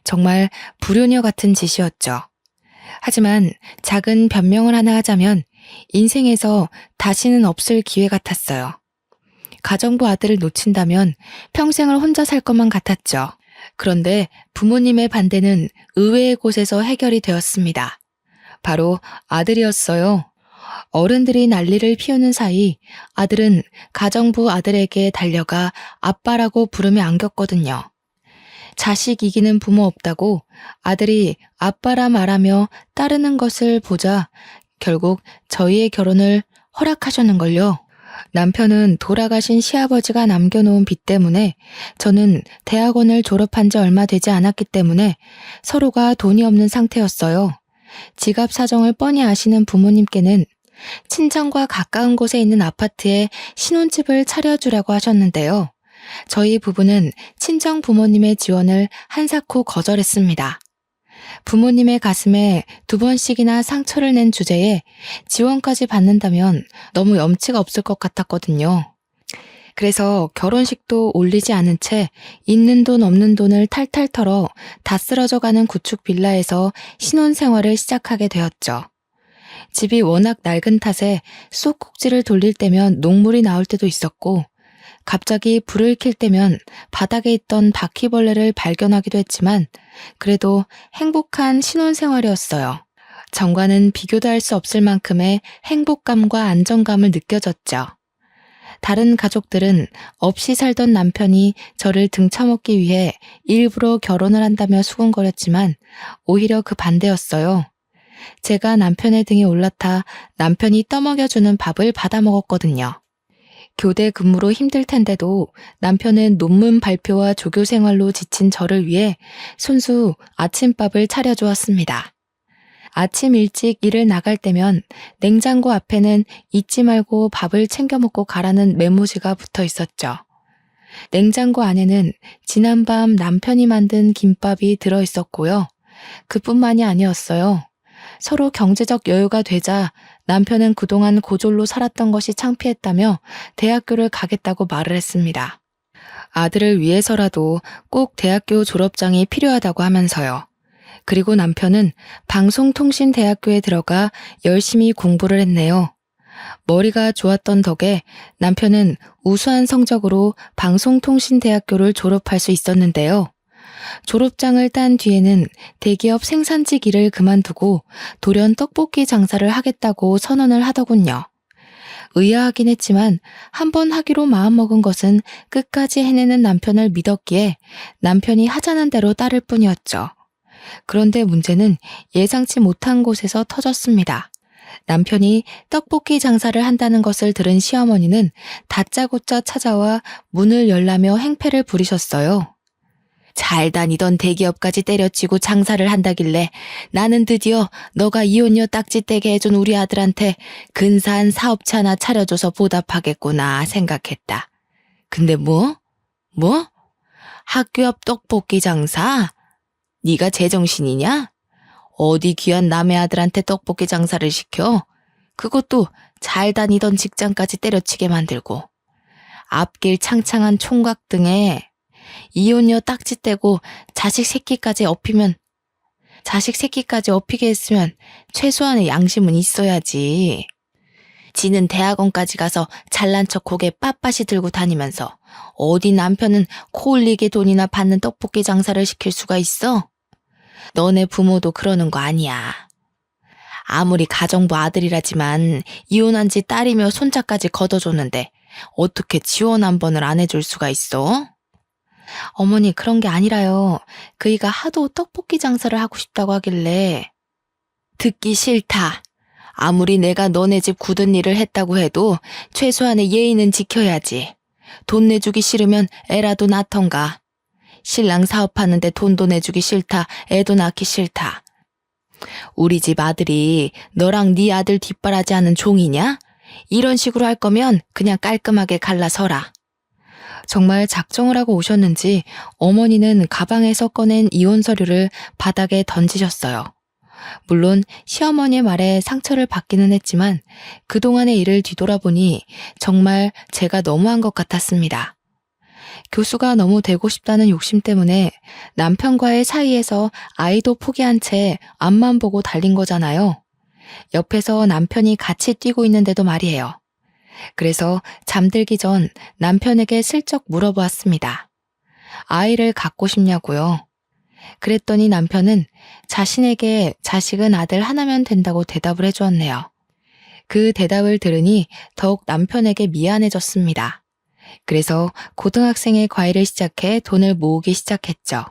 정말 불효녀 같은 짓이었죠. 하지만 작은 변명을 하나 하자면 인생에서 다시는 없을 기회 같았어요. 가정부 아들을 놓친다면 평생을 혼자 살 것만 같았죠. 그런데 부모님의 반대는 의외의 곳에서 해결이 되었습니다. 바로 아들이었어요. 어른들이 난리를 피우는 사이 아들은 가정부 아들에게 달려가 아빠라고 부르며 안겼거든요. 자식 이기는 부모 없다고 아들이 아빠라 말하며 따르는 것을 보자 결국 저희의 결혼을 허락하셨는걸요. 남편은 돌아가신 시아버지가 남겨놓은 빚 때문에 저는 대학원을 졸업한 지 얼마 되지 않았기 때문에 서로가 돈이 없는 상태였어요. 지갑 사정을 뻔히 아시는 부모님께는 친정과 가까운 곳에 있는 아파트에 신혼집을 차려주라고 하셨는데요. 저희 부부는 친정 부모님의 지원을 한사코 거절했습니다. 부모님의 가슴에 2번씩이나 상처를 낸 주제에 지원까지 받는다면 너무 염치가 없을 것 같았거든요. 그래서 결혼식도 올리지 않은 채 있는 돈 없는 돈을 탈탈 털어 다 쓰러져가는 구축 빌라에서 신혼생활을 시작하게 되었죠. 집이 워낙 낡은 탓에 쑥꼭지를 돌릴 때면 녹물이 나올 때도 있었고 갑자기 불을 켤 때면 바닥에 있던 바퀴벌레를 발견하기도 했지만 그래도 행복한 신혼생활이었어요. 전과는 비교도 할 수 없을 만큼의 행복감과 안정감을 느껴졌죠. 다른 가족들은 없이 살던 남편이 저를 등쳐먹기 위해 일부러 결혼을 한다며 수군거렸지만 오히려 그 반대였어요. 제가 남편의 등에 올라타 남편이 떠먹여주는 밥을 받아 먹었거든요. 교대 근무로 힘들 텐데도 남편은 논문 발표와 조교 생활로 지친 저를 위해 손수 아침밥을 차려주었습니다. 아침 일찍 일을 나갈 때면 냉장고 앞에는 잊지 말고 밥을 챙겨 먹고 가라는 메모지가 붙어 있었죠. 냉장고 안에는 지난밤 남편이 만든 김밥이 들어 있었고요. 그뿐만이 아니었어요. 서로 경제적 여유가 되자 남편은 그동안 고졸로 살았던 것이 창피했다며 대학교를 가겠다고 말을 했습니다. 아들을 위해서라도 꼭 대학교 졸업장이 필요하다고 하면서요. 그리고 남편은 방송통신대학교에 들어가 열심히 공부를 했네요. 머리가 좋았던 덕에 남편은 우수한 성적으로 방송통신대학교를 졸업할 수 있었는데요. 졸업장을 딴 뒤에는 대기업 생산직 일을 그만두고 돌연 떡볶이 장사를 하겠다고 선언을 하더군요. 의아하긴 했지만 한번 하기로 마음먹은 것은 끝까지 해내는 남편을 믿었기에 남편이 하자는 대로 따를 뿐이었죠. 그런데 문제는 예상치 못한 곳에서 터졌습니다. 남편이 떡볶이 장사를 한다는 것을 들은 시어머니는 다짜고짜 찾아와 문을 열라며 행패를 부리셨어요. 잘 다니던 대기업까지 때려치고 장사를 한다길래 나는 드디어 너가 이혼녀 딱지 떼게 해준 우리 아들한테 근사한 사업체 하나 차려줘서 보답하겠구나 생각했다. 근데 뭐? 학교 앞 떡볶이 장사? 네가 제정신이냐? 어디 귀한 남의 아들한테 떡볶이 장사를 시켜? 그것도 잘 다니던 직장까지 때려치게 만들고 앞길 창창한 총각 등에 이혼녀 딱지 떼고 자식 새끼까지 업히게 했으면 최소한의 양심은 있어야지. 지는 대학원까지 가서 잘난 척 고개 빳빳이 들고 다니면서 어디 남편은 코 흘리게 돈이나 받는 떡볶이 장사를 시킬 수가 있어? 너네 부모도 그러는 거 아니야. 아무리 가정부 아들이라지만 이혼한 지 딸이며 손자까지 걷어줬는데 어떻게 지원 한 번을 안 해줄 수가 있어? 어머니, 그런 게 아니라요. 그이가 하도 떡볶이 장사를 하고 싶다고 하길래. 듣기 싫다. 아무리 내가 너네 집 굳은 일을 했다고 해도 최소한의 예의는 지켜야지. 돈 내주기 싫으면 애라도 낳던가. 신랑 사업하는데 돈도 내주기 싫다. 애도 낳기 싫다. 우리 집 아들이 너랑 네 아들 뒷바라지하는 종이냐? 이런 식으로 할 거면 그냥 깔끔하게 갈라서라. 정말 작정을 하고 오셨는지 어머니는 가방에서 꺼낸 이혼 서류를 바닥에 던지셨어요. 물론 시어머니의 말에 상처를 받기는 했지만 그동안의 일을 뒤돌아보니 정말 제가 너무한 것 같았습니다. 교수가 너무 되고 싶다는 욕심 때문에 남편과의 사이에서 아이도 포기한 채 앞만 보고 달린 거잖아요. 옆에서 남편이 같이 뛰고 있는데도 말이에요. 그래서 잠들기 전 남편에게 슬쩍 물어보았습니다. 아이를 갖고 싶냐고요? 그랬더니 남편은 자신에게 자식은 아들 하나면 된다고 대답을 해주었네요. 그 대답을 들으니 더욱 남편에게 미안해졌습니다. 그래서 고등학생의 과외를 시작해 돈을 모으기 시작했죠.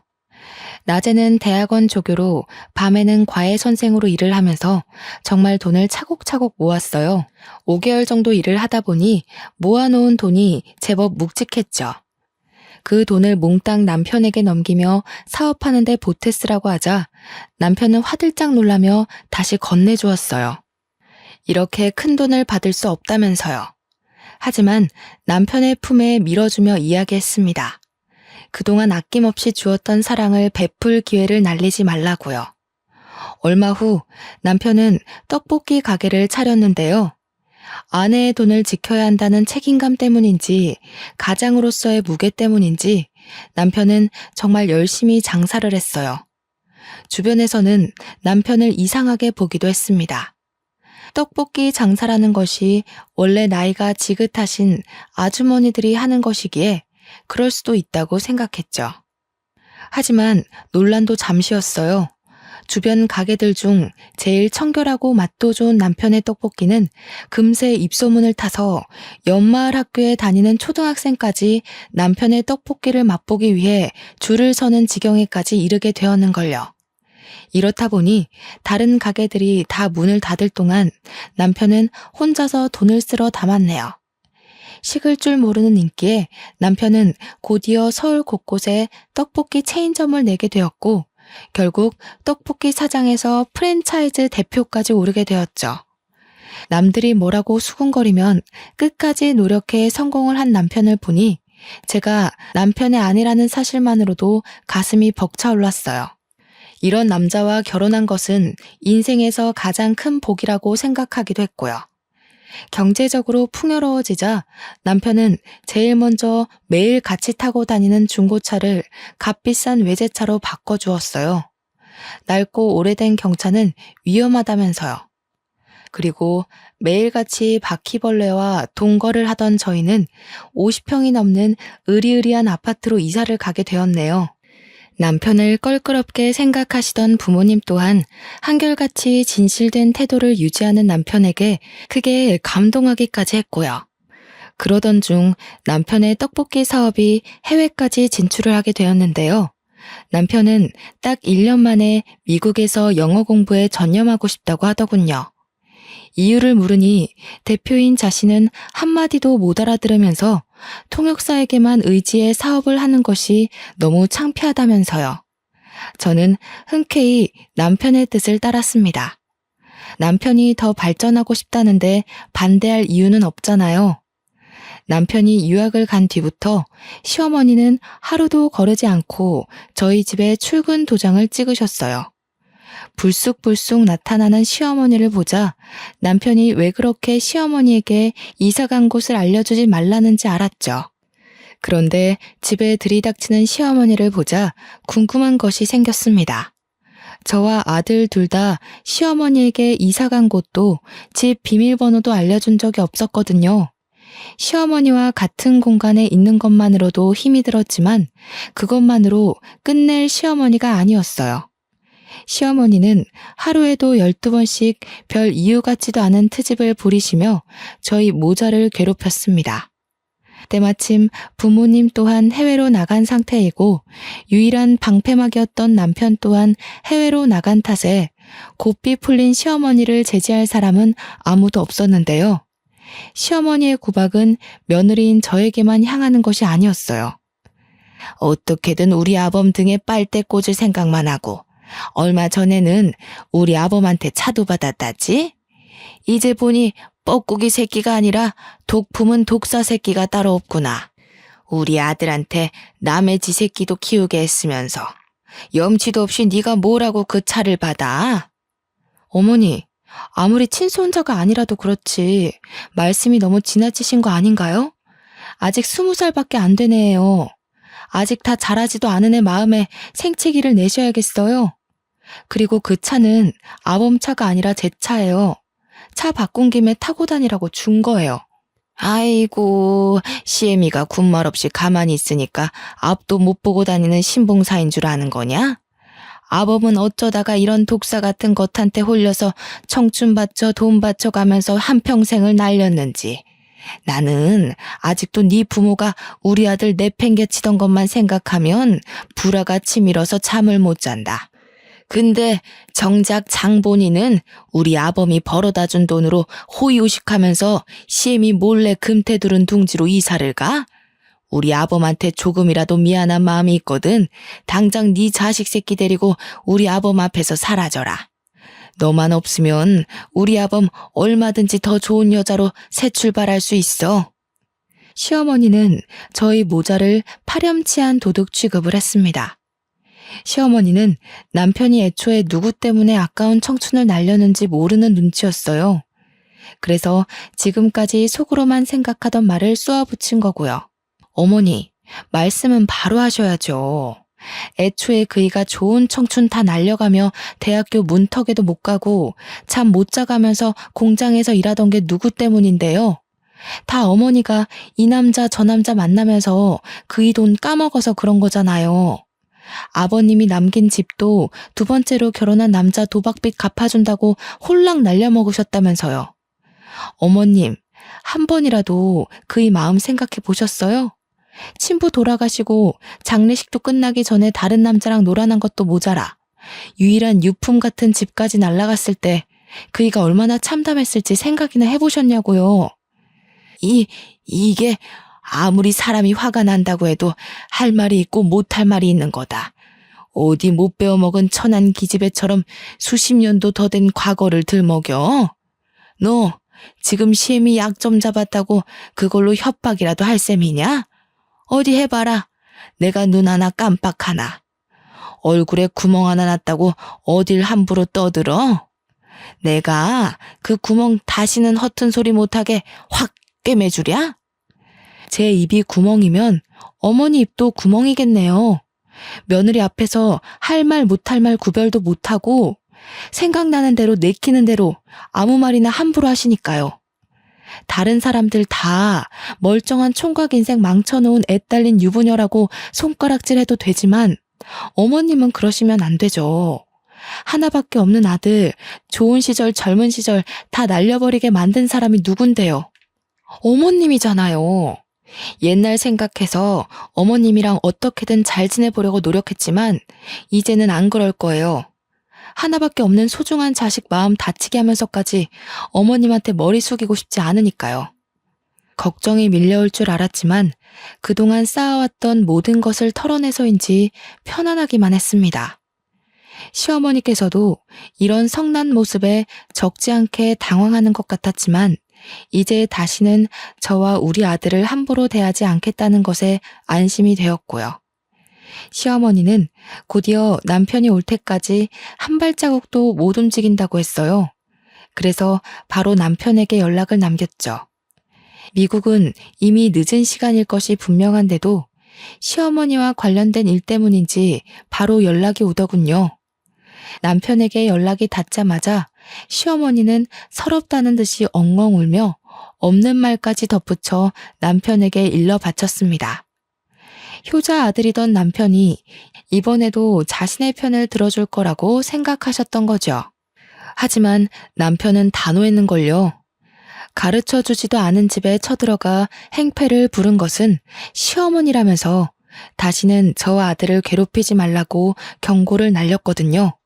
낮에는 대학원 조교로 밤에는 과외 선생으로 일을 하면서 정말 돈을 차곡차곡 모았어요. 5개월 정도 일을 하다 보니 모아놓은 돈이 제법 묵직했죠. 그 돈을 몽땅 남편에게 넘기며 사업하는 데 보태 쓰라고 하자 남편은 화들짝 놀라며 다시 건네주었어요. 이렇게 큰 돈을 받을 수 없다면서요. 하지만 남편의 품에 밀어주며 이야기했습니다. 그동안 아낌없이 주었던 사랑을 베풀 기회를 날리지 말라고요. 얼마 후 남편은 떡볶이 가게를 차렸는데요. 아내의 돈을 지켜야 한다는 책임감 때문인지 가장으로서의 무게 때문인지 남편은 정말 열심히 장사를 했어요. 주변에서는 남편을 이상하게 보기도 했습니다. 떡볶이 장사라는 것이 원래 나이가 지긋하신 아주머니들이 하는 것이기에 그럴 수도 있다고 생각했죠. 하지만 논란도 잠시였어요. 주변 가게들 중 제일 청결하고 맛도 좋은 남편의 떡볶이는 금세 입소문을 타서 연마을 학교에 다니는 초등학생까지 남편의 떡볶이를 맛보기 위해 줄을 서는 지경에까지 이르게 되었는걸요. 이렇다 보니 다른 가게들이 다 문을 닫을 동안 남편은 혼자서 돈을 쓸어 담았네요. 식을 줄 모르는 인기에 남편은 곧이어 서울 곳곳에 떡볶이 체인점을 내게 되었고 결국 떡볶이 사장에서 프랜차이즈 대표까지 오르게 되었죠. 남들이 뭐라고 수군거리면 끝까지 노력해 성공을 한 남편을 보니 제가 남편의 아내라는 사실만으로도 가슴이 벅차올랐어요. 이런 남자와 결혼한 것은 인생에서 가장 큰 복이라고 생각하기도 했고요. 경제적으로 풍요로워지자 남편은 제일 먼저 매일 같이 타고 다니는 중고차를 값비싼 외제차로 바꿔주었어요. 낡고 오래된 경차는 위험하다면서요. 그리고 매일같이 바퀴벌레와 동거를 하던 저희는 50평이 넘는 으리으리한 아파트로 이사를 가게 되었네요. 남편을 껄끄럽게 생각하시던 부모님 또한 한결같이 진실된 태도를 유지하는 남편에게 크게 감동하기까지 했고요. 그러던 중 남편의 떡볶이 사업이 해외까지 진출을 하게 되었는데요. 남편은 딱 1년 만에 미국에서 영어 공부에 전념하고 싶다고 하더군요. 이유를 물으니 대표인 자신은 한마디도 못 알아들으면서 통역사에게만 의지해 사업을 하는 것이 너무 창피하다면서요. 저는 흔쾌히 남편의 뜻을 따랐습니다. 남편이 더 발전하고 싶다는데 반대할 이유는 없잖아요. 남편이 유학을 간 뒤부터 시어머니는 하루도 거르지 않고 저희 집에 출근 도장을 찍으셨어요. 불쑥불쑥 나타나는 시어머니를 보자 남편이 왜 그렇게 시어머니에게 이사 간 곳을 알려주지 말라는지 알았죠. 그런데 집에 들이닥치는 시어머니를 보자 궁금한 것이 생겼습니다. 저와 아들 둘 다 시어머니에게 이사 간 곳도 집 비밀번호도 알려준 적이 없었거든요. 시어머니와 같은 공간에 있는 것만으로도 힘이 들었지만 그것만으로 끝낼 시어머니가 아니었어요. 시어머니는 하루에도 12번씩 별 이유 같지도 않은 트집을 부리시며 저희 모자를 괴롭혔습니다. 때마침 부모님 또한 해외로 나간 상태이고 유일한 방패막이었던 남편 또한 해외로 나간 탓에 고삐 풀린 시어머니를 제지할 사람은 아무도 없었는데요. 시어머니의 구박은 며느리인 저에게만 향하는 것이 아니었어요. 어떻게든 우리 아범 등에 빨대 꽂을 생각만 하고 얼마 전에는 우리 아범한테 차도 받았다지? 이제 보니 뻐꾸기 새끼가 아니라 독품은 독사 새끼가 따로 없구나. 우리 아들한테 남의 지 새끼도 키우게 했으면서 염치도 없이 네가 뭐라고 그 차를 받아? 어머니, 아무리 친손자가 아니라도 그렇지 말씀이 너무 지나치신 거 아닌가요? 아직 20살밖에 안 되네요. 아직 다 자라지도 않은 애 마음에 생채기를 내셔야겠어요. 그리고 그 차는 아범 차가 아니라 제 차예요. 차 바꾼 김에 타고 다니라고 준 거예요. 아이고, 시애미가 군말 없이 가만히 있으니까 앞도 못 보고 다니는 신봉사인 줄 아는 거냐? 아범은 어쩌다가 이런 독사 같은 것한테 홀려서 청춘 바쳐 돈 바쳐 가면서 한평생을 날렸는지. 나는 아직도 네 부모가 우리 아들 내팽개치던 것만 생각하면 불화가 치밀어서 잠을 못 잔다. 근데 정작 장본인은 우리 아범이 벌어다 준 돈으로 호의호식하면서 시엠이 몰래 금태두른 둥지로 이사를 가? 우리 아범한테 조금이라도 미안한 마음이 있거든. 당장 네 자식 새끼 데리고 우리 아범 앞에서 사라져라. 너만 없으면 우리 아범 얼마든지 더 좋은 여자로 새 출발할 수 있어. 시어머니는 저희 모자를 파렴치한 도둑 취급을 했습니다. 시어머니는 남편이 애초에 누구 때문에 아까운 청춘을 날렸는지 모르는 눈치였어요. 그래서 지금까지 속으로만 생각하던 말을 쏘아붙인 거고요. 어머니, 말씀은 바로 하셔야죠. 애초에 그이가 좋은 청춘 다 날려가며 대학교 문턱에도 못 가고 잠 못 자가면서 공장에서 일하던 게 누구 때문인데요. 다 어머니가 이 남자 저 남자 만나면서 그이 돈 까먹어서 그런 거잖아요. 아버님이 남긴 집도 두 번째로 결혼한 남자 도박빚 갚아준다고 홀랑 날려먹으셨다면서요. 어머님, 한 번이라도 그이 마음 생각해 보셨어요? 친부 돌아가시고 장례식도 끝나기 전에 다른 남자랑 놀아난 것도 모자라 유일한 유품 같은 집까지 날라갔을 때 그이가 얼마나 참담했을지 생각이나 해보셨냐고요. 이게 아무리 사람이 화가 난다고 해도 할 말이 있고 못할 말이 있는 거다. 어디 못 배워먹은 천한 기집애처럼 수십 년도 더 된 과거를 들먹여? 너 지금 시엠이 약 좀 잡았다고 그걸로 협박이라도 할 셈이냐? 어디 해봐라. 내가 눈 하나 깜빡 하나. 얼굴에 구멍 하나 났다고 어딜 함부로 떠들어? 내가 그 구멍 다시는 허튼 소리 못하게 확 꿰매주랴? 제 입이 구멍이면 어머니 입도 구멍이겠네요. 며느리 앞에서 할 말 못할 말 구별도 못하고 생각나는 대로 내키는 대로 아무 말이나 함부로 하시니까요. 다른 사람들 다 멀쩡한 총각 인생 망쳐놓은 애 딸린 유부녀라고 손가락질해도 되지만 어머님은 그러시면 안 되죠. 하나밖에 없는 아들, 좋은 시절 젊은 시절 다 날려버리게 만든 사람이 누군데요. 어머님이잖아요. 옛날 생각해서 어머님이랑 어떻게든 잘 지내보려고 노력했지만 이제는 안 그럴 거예요. 하나밖에 없는 소중한 자식 마음 다치게 하면서까지 어머님한테 머리 숙이고 싶지 않으니까요. 걱정이 밀려올 줄 알았지만 그동안 쌓아왔던 모든 것을 털어내서인지 편안하기만 했습니다. 시어머니께서도 이런 성난 모습에 적지 않게 당황하는 것 같았지만 이제 다시는 저와 우리 아들을 함부로 대하지 않겠다는 것에 안심이 되었고요. 시어머니는 곧이어 남편이 올 때까지 한 발자국도 못 움직인다고 했어요. 그래서 바로 남편에게 연락을 남겼죠. 미국은 이미 늦은 시간일 것이 분명한데도 시어머니와 관련된 일 때문인지 바로 연락이 오더군요. 남편에게 연락이 닿자마자 시어머니는 서럽다는 듯이 엉엉 울며 없는 말까지 덧붙여 남편에게 일러 바쳤습니다. 효자 아들이던 남편이 이번에도 자신의 편을 들어줄 거라고 생각하셨던 거죠. 하지만 남편은 단호했는걸요. 가르쳐 주지도 않은 집에 쳐들어가 행패를 부른 것은 시어머니라면서 다시는 저 아들을 괴롭히지 말라고 경고를 날렸거든요.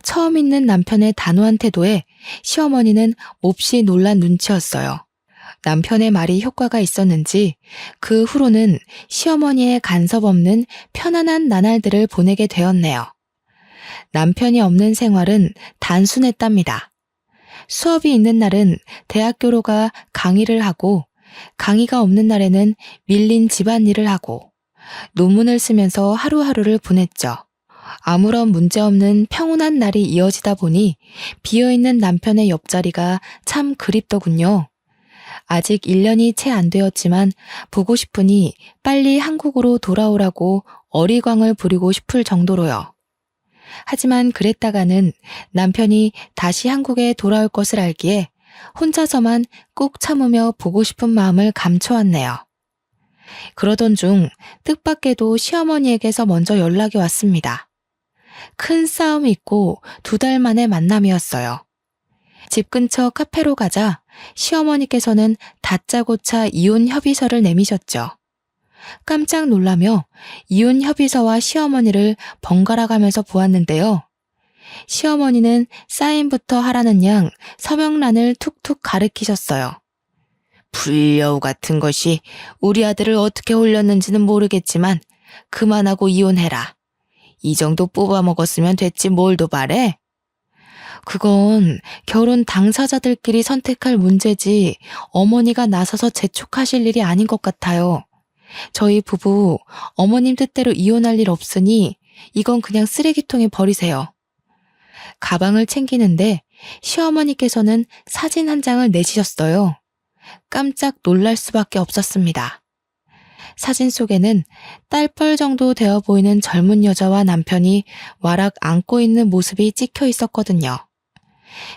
처음 있는 남편의 단호한 태도에 시어머니는 몹시 놀란 눈치였어요. 남편의 말이 효과가 있었는지 그 후로는 시어머니의 간섭 없는 편안한 나날들을 보내게 되었네요. 남편이 없는 생활은 단순했답니다. 수업이 있는 날은 대학교로 가 강의를 하고 강의가 없는 날에는 밀린 집안일을 하고 논문을 쓰면서 하루하루를 보냈죠. 아무런 문제 없는 평온한 날이 이어지다 보니 비어있는 남편의 옆자리가 참 그립더군요. 아직 1년이 채 안 되었지만 보고 싶으니 빨리 한국으로 돌아오라고 어리광을 부리고 싶을 정도로요. 하지만 그랬다가는 남편이 다시 한국에 돌아올 것을 알기에 혼자서만 꾹 참으며 보고 싶은 마음을 감춰왔네요. 그러던 중 뜻밖에도 시어머니에게서 먼저 연락이 왔습니다. 큰 싸움이 있고 2달 만의 만남이었어요. 집 근처 카페로 가자 시어머니께서는 다짜고짜 이혼 협의서를 내미셨죠. 깜짝 놀라며 이혼 협의서와 시어머니를 번갈아 가면서 보았는데요. 시어머니는 사인부터 하라는 양 서명란을 툭툭 가리키셨어요. 불려우 같은 것이 우리 아들을 어떻게 홀렸는지는 모르겠지만 그만하고 이혼해라. 이 정도 뽑아먹었으면 됐지 뭘 더 바래? 그건 결혼 당사자들끼리 선택할 문제지 어머니가 나서서 재촉하실 일이 아닌 것 같아요. 저희 부부 어머님 뜻대로 이혼할 일 없으니 이건 그냥 쓰레기통에 버리세요. 가방을 챙기는데 시어머니께서는 사진 한 장을 내시셨어요. 깜짝 놀랄 수밖에 없었습니다. 사진 속에는 딸뻘 정도 되어 보이는 젊은 여자와 남편이 와락 안고 있는 모습이 찍혀 있었거든요.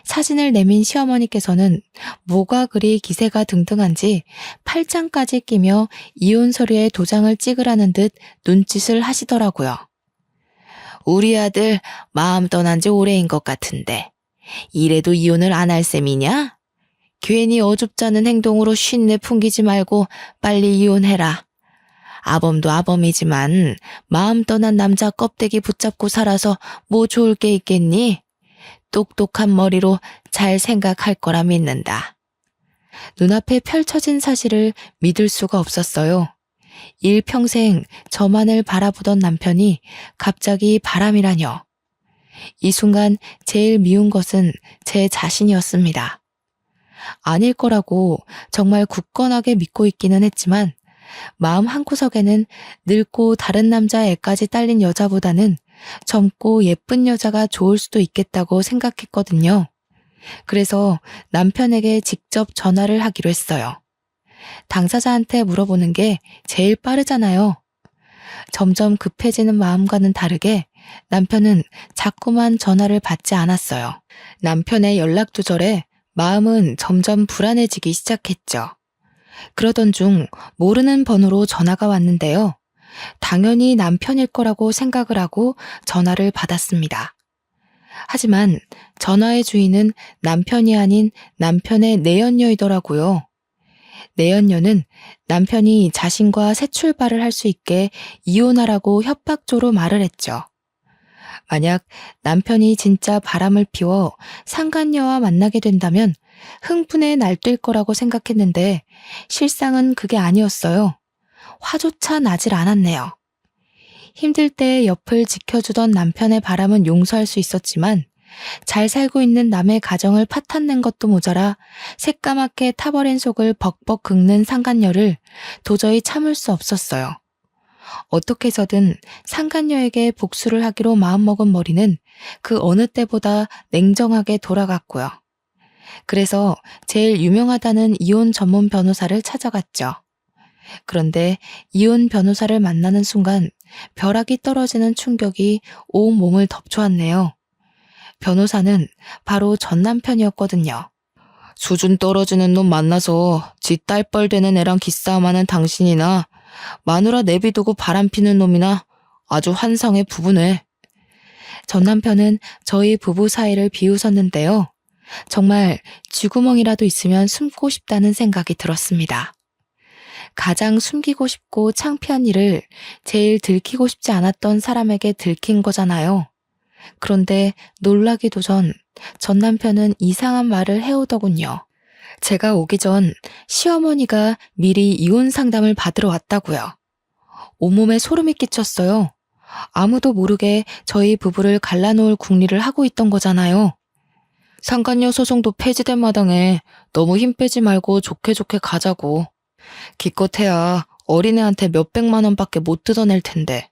사진을 내민 시어머니께서는 뭐가 그리 기세가 등등한지 팔짱까지 끼며 이혼 서류에 도장을 찍으라는 듯 눈짓을 하시더라고요. 우리 아들 마음 떠난 지 오래인 것 같은데 이래도 이혼을 안 할 셈이냐? 괜히 어줍잖은 행동으로 쉰내 풍기지 말고 빨리 이혼해라. 아범도 아범이지만 마음 떠난 남자 껍데기 붙잡고 살아서 뭐 좋을 게 있겠니? 똑똑한 머리로 잘 생각할 거라 믿는다. 눈앞에 펼쳐진 사실을 믿을 수가 없었어요. 일평생 저만을 바라보던 남편이 갑자기 바람이라뇨. 이 순간 제일 미운 것은 제 자신이었습니다. 아닐 거라고 정말 굳건하게 믿고 있기는 했지만 마음 한구석에는 늙고 다른 남자 애까지 딸린 여자보다는 젊고 예쁜 여자가 좋을 수도 있겠다고 생각했거든요. 그래서 남편에게 직접 전화를 하기로 했어요. 당사자한테 물어보는 게 제일 빠르잖아요. 점점 급해지는 마음과는 다르게 남편은 자꾸만 전화를 받지 않았어요. 남편의 연락 두절에 마음은 점점 불안해지기 시작했죠. 그러던 중 모르는 번호로 전화가 왔는데요. 당연히 남편일 거라고 생각을 하고 전화를 받았습니다. 하지만 전화의 주인은 남편이 아닌 남편의 내연녀이더라고요. 내연녀는 남편이 자신과 새 출발을 할 수 있게 이혼하라고 협박조로 말을 했죠. 만약 남편이 진짜 바람을 피워 상간녀와 만나게 된다면 흥분에 날뛸 거라고 생각했는데 실상은 그게 아니었어요. 화조차 나질 않았네요. 힘들 때 옆을 지켜주던 남편의 바람은 용서할 수 있었지만 잘 살고 있는 남의 가정을 파탄낸 것도 모자라 새까맣게 타버린 속을 벅벅 긁는 상간녀를 도저히 참을 수 없었어요. 어떻게 해서든 상간녀에게 복수를 하기로 마음먹은 머리는 그 어느 때보다 냉정하게 돌아갔고요. 그래서 제일 유명하다는 이혼 전문 변호사를 찾아갔죠. 그런데 이혼 변호사를 만나는 순간 벼락이 떨어지는 충격이 온 몸을 덮쳐왔네요. 변호사는 바로 전 남편이었거든요. 수준 떨어지는 놈 만나서 지 딸뻘 되는 애랑 기싸움하는 당신이나 마누라 내비두고 바람피는 놈이나 아주 환상의 부부네. 전 남편은 저희 부부 사이를 비웃었는데요. 정말 쥐구멍이라도 있으면 숨고 싶다는 생각이 들었습니다. 가장 숨기고 싶고 창피한 일을 제일 들키고 싶지 않았던 사람에게 들킨 거잖아요. 그런데 놀라기도 전 남편은 이상한 말을 해오더군요. 제가 오기 전 시어머니가 미리 이혼 상담을 받으러 왔다고요. 온몸에 소름이 끼쳤어요. 아무도 모르게 저희 부부를 갈라놓을 궁리를 하고 있던 거잖아요. 상간녀 소송도 폐지된 마당에 너무 힘 빼지 말고 좋게 좋게 가자고. 기껏해야 어린애한테 몇백만 원밖에 못 뜯어낼 텐데.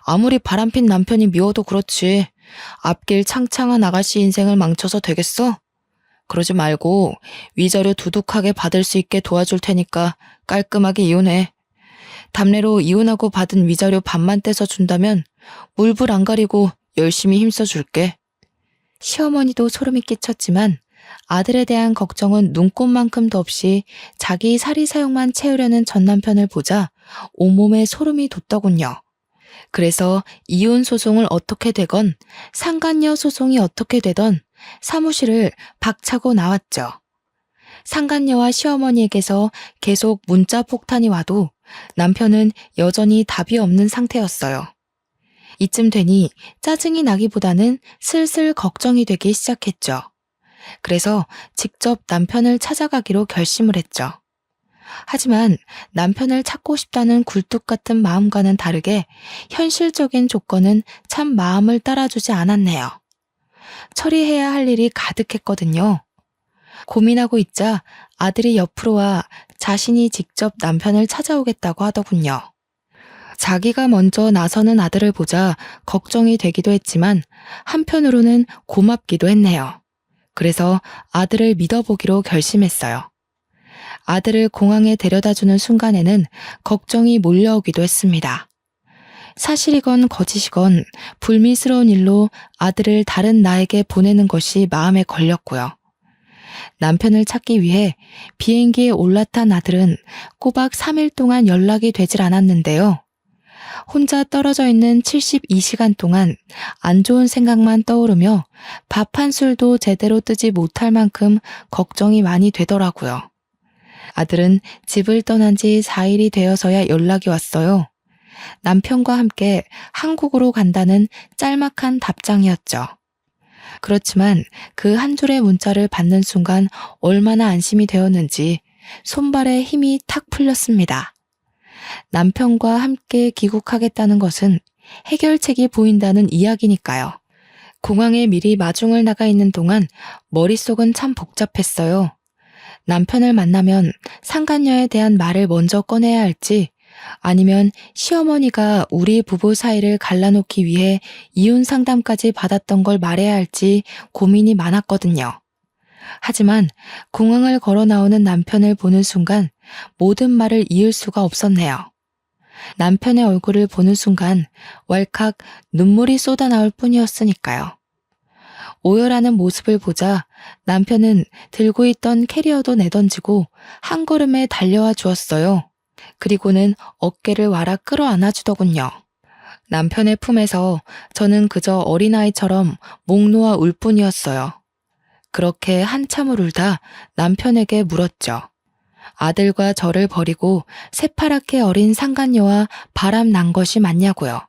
아무리 바람핀 남편이 미워도 그렇지. 앞길 창창한 아가씨 인생을 망쳐서 되겠어? 그러지 말고 위자료 두둑하게 받을 수 있게 도와줄 테니까 깔끔하게 이혼해. 담례로 이혼하고 받은 위자료 반만 떼서 준다면 물불 안 가리고 열심히 힘써줄게. 시어머니도 소름이 끼쳤지만 아들에 대한 걱정은 눈꼽만큼도 없이 자기 사리사욕만 채우려는 전 남편을 보자 온몸에 소름이 돋더군요. 그래서 이혼 소송을 어떻게 되건 상간녀 소송이 어떻게 되던 사무실을 박차고 나왔죠. 상간녀와 시어머니에게서 계속 문자 폭탄이 와도 남편은 여전히 답이 없는 상태였어요. 이쯤 되니 짜증이 나기보다는 슬슬 걱정이 되기 시작했죠. 그래서 직접 남편을 찾아가기로 결심을 했죠. 하지만 남편을 찾고 싶다는 굴뚝 같은 마음과는 다르게 현실적인 조건은 참 마음을 따라주지 않았네요. 처리해야 할 일이 가득했거든요. 고민하고 있자 아들이 옆으로 와 자신이 직접 남편을 찾아오겠다고 하더군요. 자기가 먼저 나서는 아들을 보자 걱정이 되기도 했지만 한편으로는 고맙기도 했네요. 그래서 아들을 믿어보기로 결심했어요. 아들을 공항에 데려다주는 순간에는 걱정이 몰려오기도 했습니다. 사실이건 거짓이건 불미스러운 일로 아들을 다른 나에게 보내는 것이 마음에 걸렸고요. 남편을 찾기 위해 비행기에 올라탄 아들은 꼬박 3일 동안 연락이 되질 않았는데요. 혼자 떨어져 있는 72시간 동안 안 좋은 생각만 떠오르며 밥 한 술도 제대로 뜨지 못할 만큼 걱정이 많이 되더라고요. 아들은 집을 떠난 지 4일이 되어서야 연락이 왔어요. 남편과 함께 한국으로 간다는 짤막한 답장이었죠. 그렇지만 그 한 줄의 문자를 받는 순간 얼마나 안심이 되었는지 손발에 힘이 탁 풀렸습니다. 남편과 함께 귀국하겠다는 것은 해결책이 보인다는 이야기니까요. 공항에 미리 마중을 나가 있는 동안 머릿속은 참 복잡했어요. 남편을 만나면 상간녀에 대한 말을 먼저 꺼내야 할지 아니면 시어머니가 우리 부부 사이를 갈라놓기 위해 이혼 상담까지 받았던 걸 말해야 할지 고민이 많았거든요. 하지만 공항을 걸어 나오는 남편을 보는 순간 모든 말을 이을 수가 없었네요. 남편의 얼굴을 보는 순간 왈칵 눈물이 쏟아나올 뿐이었으니까요. 오열하는 모습을 보자 남편은 들고 있던 캐리어도 내던지고 한 걸음에 달려와 주었어요. 그리고는 어깨를 와라 끌어안아 주더군요. 남편의 품에서 저는 그저 어린아이처럼 목 놓아 울 뿐이었어요. 그렇게 한참을 울다 남편에게 물었죠. 아들과 저를 버리고 새파랗게 어린 상간녀와 바람 난 것이 맞냐고요.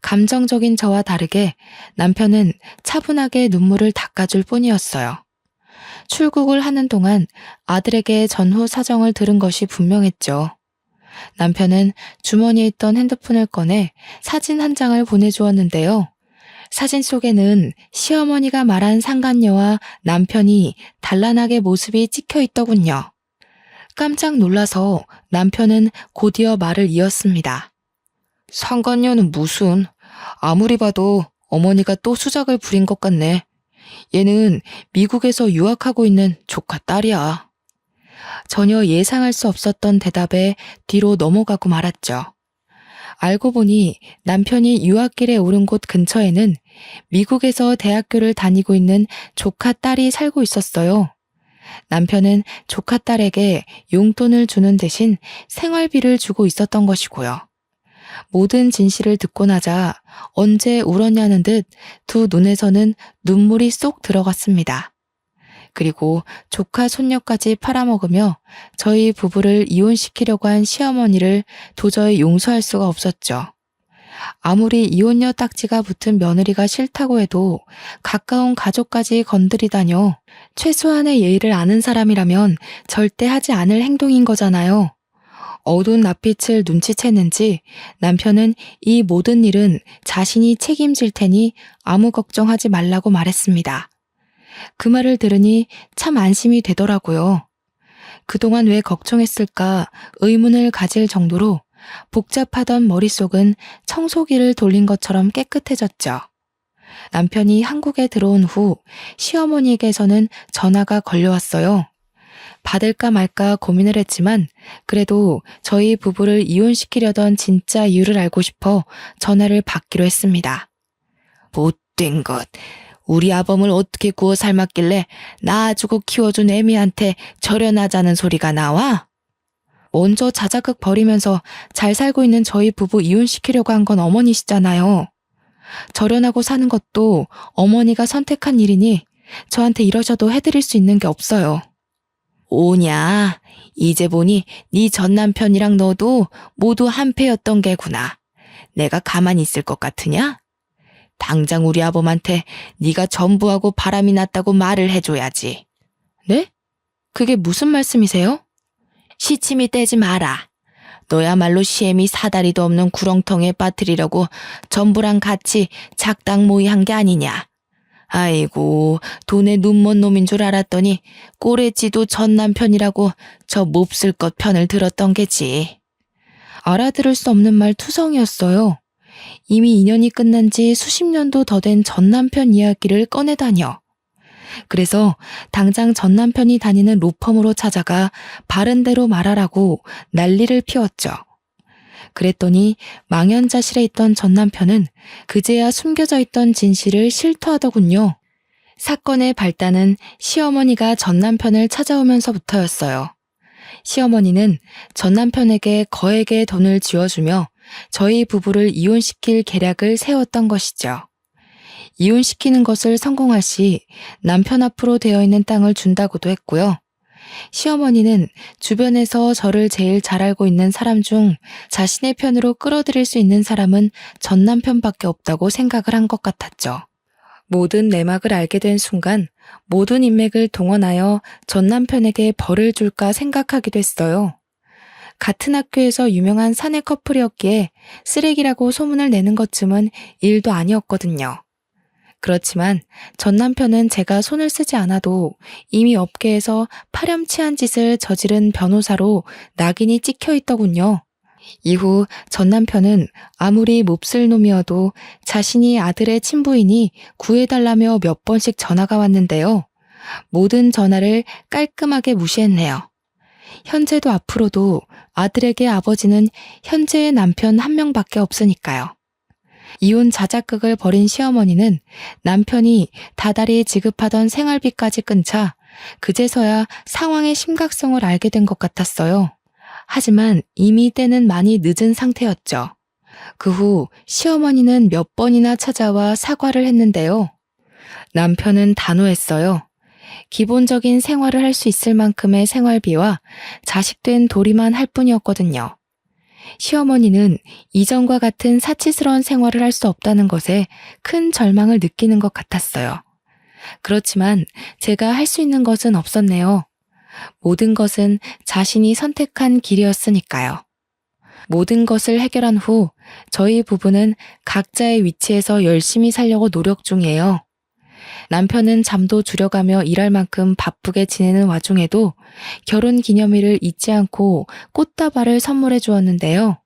감정적인 저와 다르게 남편은 차분하게 눈물을 닦아줄 뿐이었어요. 출국을 하는 동안 아들에게 전후 사정을 들은 것이 분명했죠. 남편은 주머니에 있던 핸드폰을 꺼내 사진 한 장을 보내주었는데요. 사진 속에는 시어머니가 말한 상간녀와 남편이 단란하게 모습이 찍혀 있더군요. 깜짝 놀라서 남편은 곧이어 말을 이었습니다. 상간녀는 무슨, 아무리 봐도 어머니가 또 수작을 부린 것 같네. 얘는 미국에서 유학하고 있는 조카 딸이야. 전혀 예상할 수 없었던 대답에 뒤로 넘어가고 말았죠. 알고 보니 남편이 유학길에 오른 곳 근처에는 미국에서 대학교를 다니고 있는 조카 딸이 살고 있었어요. 남편은 조카 딸에게 용돈을 주는 대신 생활비를 주고 있었던 것이고요. 모든 진실을 듣고 나자 언제 울었냐는 듯 두 눈에서는 눈물이 쏙 들어갔습니다. 그리고 조카 손녀까지 팔아먹으며 저희 부부를 이혼시키려고 한 시어머니를 도저히 용서할 수가 없었죠. 아무리 이혼녀 딱지가 붙은 며느리가 싫다고 해도 가까운 가족까지 건드리다뇨. 최소한의 예의를 아는 사람이라면 절대 하지 않을 행동인 거잖아요. 어두운 낯빛을 눈치챘는지 남편은 이 모든 일은 자신이 책임질 테니 아무 걱정하지 말라고 말했습니다. 그 말을 들으니 참 안심이 되더라고요. 그동안 왜 걱정했을까 의문을 가질 정도로 복잡하던 머릿속은 청소기를 돌린 것처럼 깨끗해졌죠. 남편이 한국에 들어온 후 시어머니에게서는 전화가 걸려왔어요. 받을까 말까 고민을 했지만 그래도 저희 부부를 이혼시키려던 진짜 이유를 알고 싶어 전화를 받기로 했습니다. 못된 것. 우리 아범을 어떻게 구워 삶았길래 낳아주고 키워준 애미한테 절연하자는 소리가 나와? 먼저 자작극 벌이면서 잘 살고 있는 저희 부부 이혼시키려고 한 건 어머니시잖아요. 절연하고 사는 것도 어머니가 선택한 일이니 저한테 이러셔도 해드릴 수 있는 게 없어요. 오냐, 이제 보니 네 전남편이랑 너도 모두 한패였던 게구나. 내가 가만히 있을 것 같으냐? 당장 우리 아범한테 네가 전부하고 바람이 났다고 말을 해줘야지. 네? 그게 무슨 말씀이세요? 시침이 떼지 마라. 너야말로 시애미 사다리도 없는 구렁텅이에 빠뜨리려고 전부랑 같이 작당 모의한 게 아니냐. 아이고, 돈에 눈먼 놈인 줄 알았더니 꼬레지도 전 남편이라고 저 몹쓸 것 편을 들었던 게지. 알아들을 수 없는 말 투성이었어요. 이미 인연이 끝난 지 수십 년도 더 된 전 남편 이야기를 꺼내다녀. 그래서 당장 전 남편이 다니는 로펌으로 찾아가 바른 대로 말하라고 난리를 피웠죠. 그랬더니 망연자실에 있던 전 남편은 그제야 숨겨져 있던 진실을 실토하더군요. 사건의 발단은 시어머니가 전 남편을 찾아오면서부터였어요. 시어머니는 전 남편에게 거액의 돈을 쥐어주며 저희 부부를 이혼시킬 계략을 세웠던 것이죠. 이혼시키는 것을 성공할 시 남편 앞으로 되어 있는 땅을 준다고도 했고요. 시어머니는 주변에서 저를 제일 잘 알고 있는 사람 중 자신의 편으로 끌어들일 수 있는 사람은 전 남편밖에 없다고 생각을 한 것 같았죠. 모든 내막을 알게 된 순간 모든 인맥을 동원하여 전 남편에게 벌을 줄까 생각하기도 했어요. 같은 학교에서 유명한 사내 커플이었기에 쓰레기라고 소문을 내는 것쯤은 일도 아니었거든요. 그렇지만 전 남편은 제가 손을 쓰지 않아도 이미 업계에서 파렴치한 짓을 저지른 변호사로 낙인이 찍혀 있더군요. 이후 전 남편은 아무리 몹쓸 놈이어도 자신이 아들의 친부이니 구해달라며 몇 번씩 전화가 왔는데요. 모든 전화를 깔끔하게 무시했네요. 현재도 앞으로도 아들에게 아버지는 현재의 남편 한 명밖에 없으니까요. 이혼 자작극을 벌인 시어머니는 남편이 다달이 지급하던 생활비까지 끊자 그제서야 상황의 심각성을 알게 된 것 같았어요. 하지만 이미 때는 많이 늦은 상태였죠. 그 후 시어머니는 몇 번이나 찾아와 사과를 했는데요. 남편은 단호했어요. 기본적인 생활을 할 수 있을 만큼의 생활비와 자식된 도리만 할 뿐이었거든요. 시어머니는 이전과 같은 사치스러운 생활을 할 수 없다는 것에 큰 절망을 느끼는 것 같았어요. 그렇지만 제가 할 수 있는 것은 없었네요. 모든 것은 자신이 선택한 길이었으니까요. 모든 것을 해결한 후 저희 부부는 각자의 위치에서 열심히 살려고 노력 중이에요. 남편은 잠도 줄여가며 일할 만큼 바쁘게 지내는 와중에도 결혼 기념일을 잊지 않고 꽃다발을 선물해 주었는데요.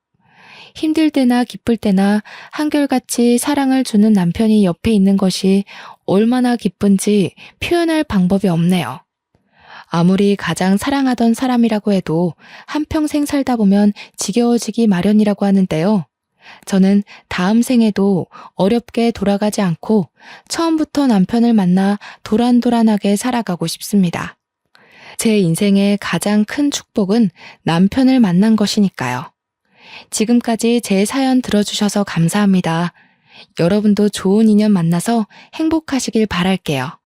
힘들 때나 기쁠 때나 한결같이 사랑을 주는 남편이 옆에 있는 것이 얼마나 기쁜지 표현할 방법이 없네요. 아무리 가장 사랑하던 사람이라고 해도 한평생 살다 보면 지겨워지기 마련이라고 하는데요. 저는 다음 생에도 어렵게 돌아가지 않고 처음부터 남편을 만나 도란도란하게 살아가고 싶습니다. 제 인생의 가장 큰 축복은 남편을 만난 것이니까요. 지금까지 제 사연 들어주셔서 감사합니다. 여러분도 좋은 인연 만나서 행복하시길 바랄게요.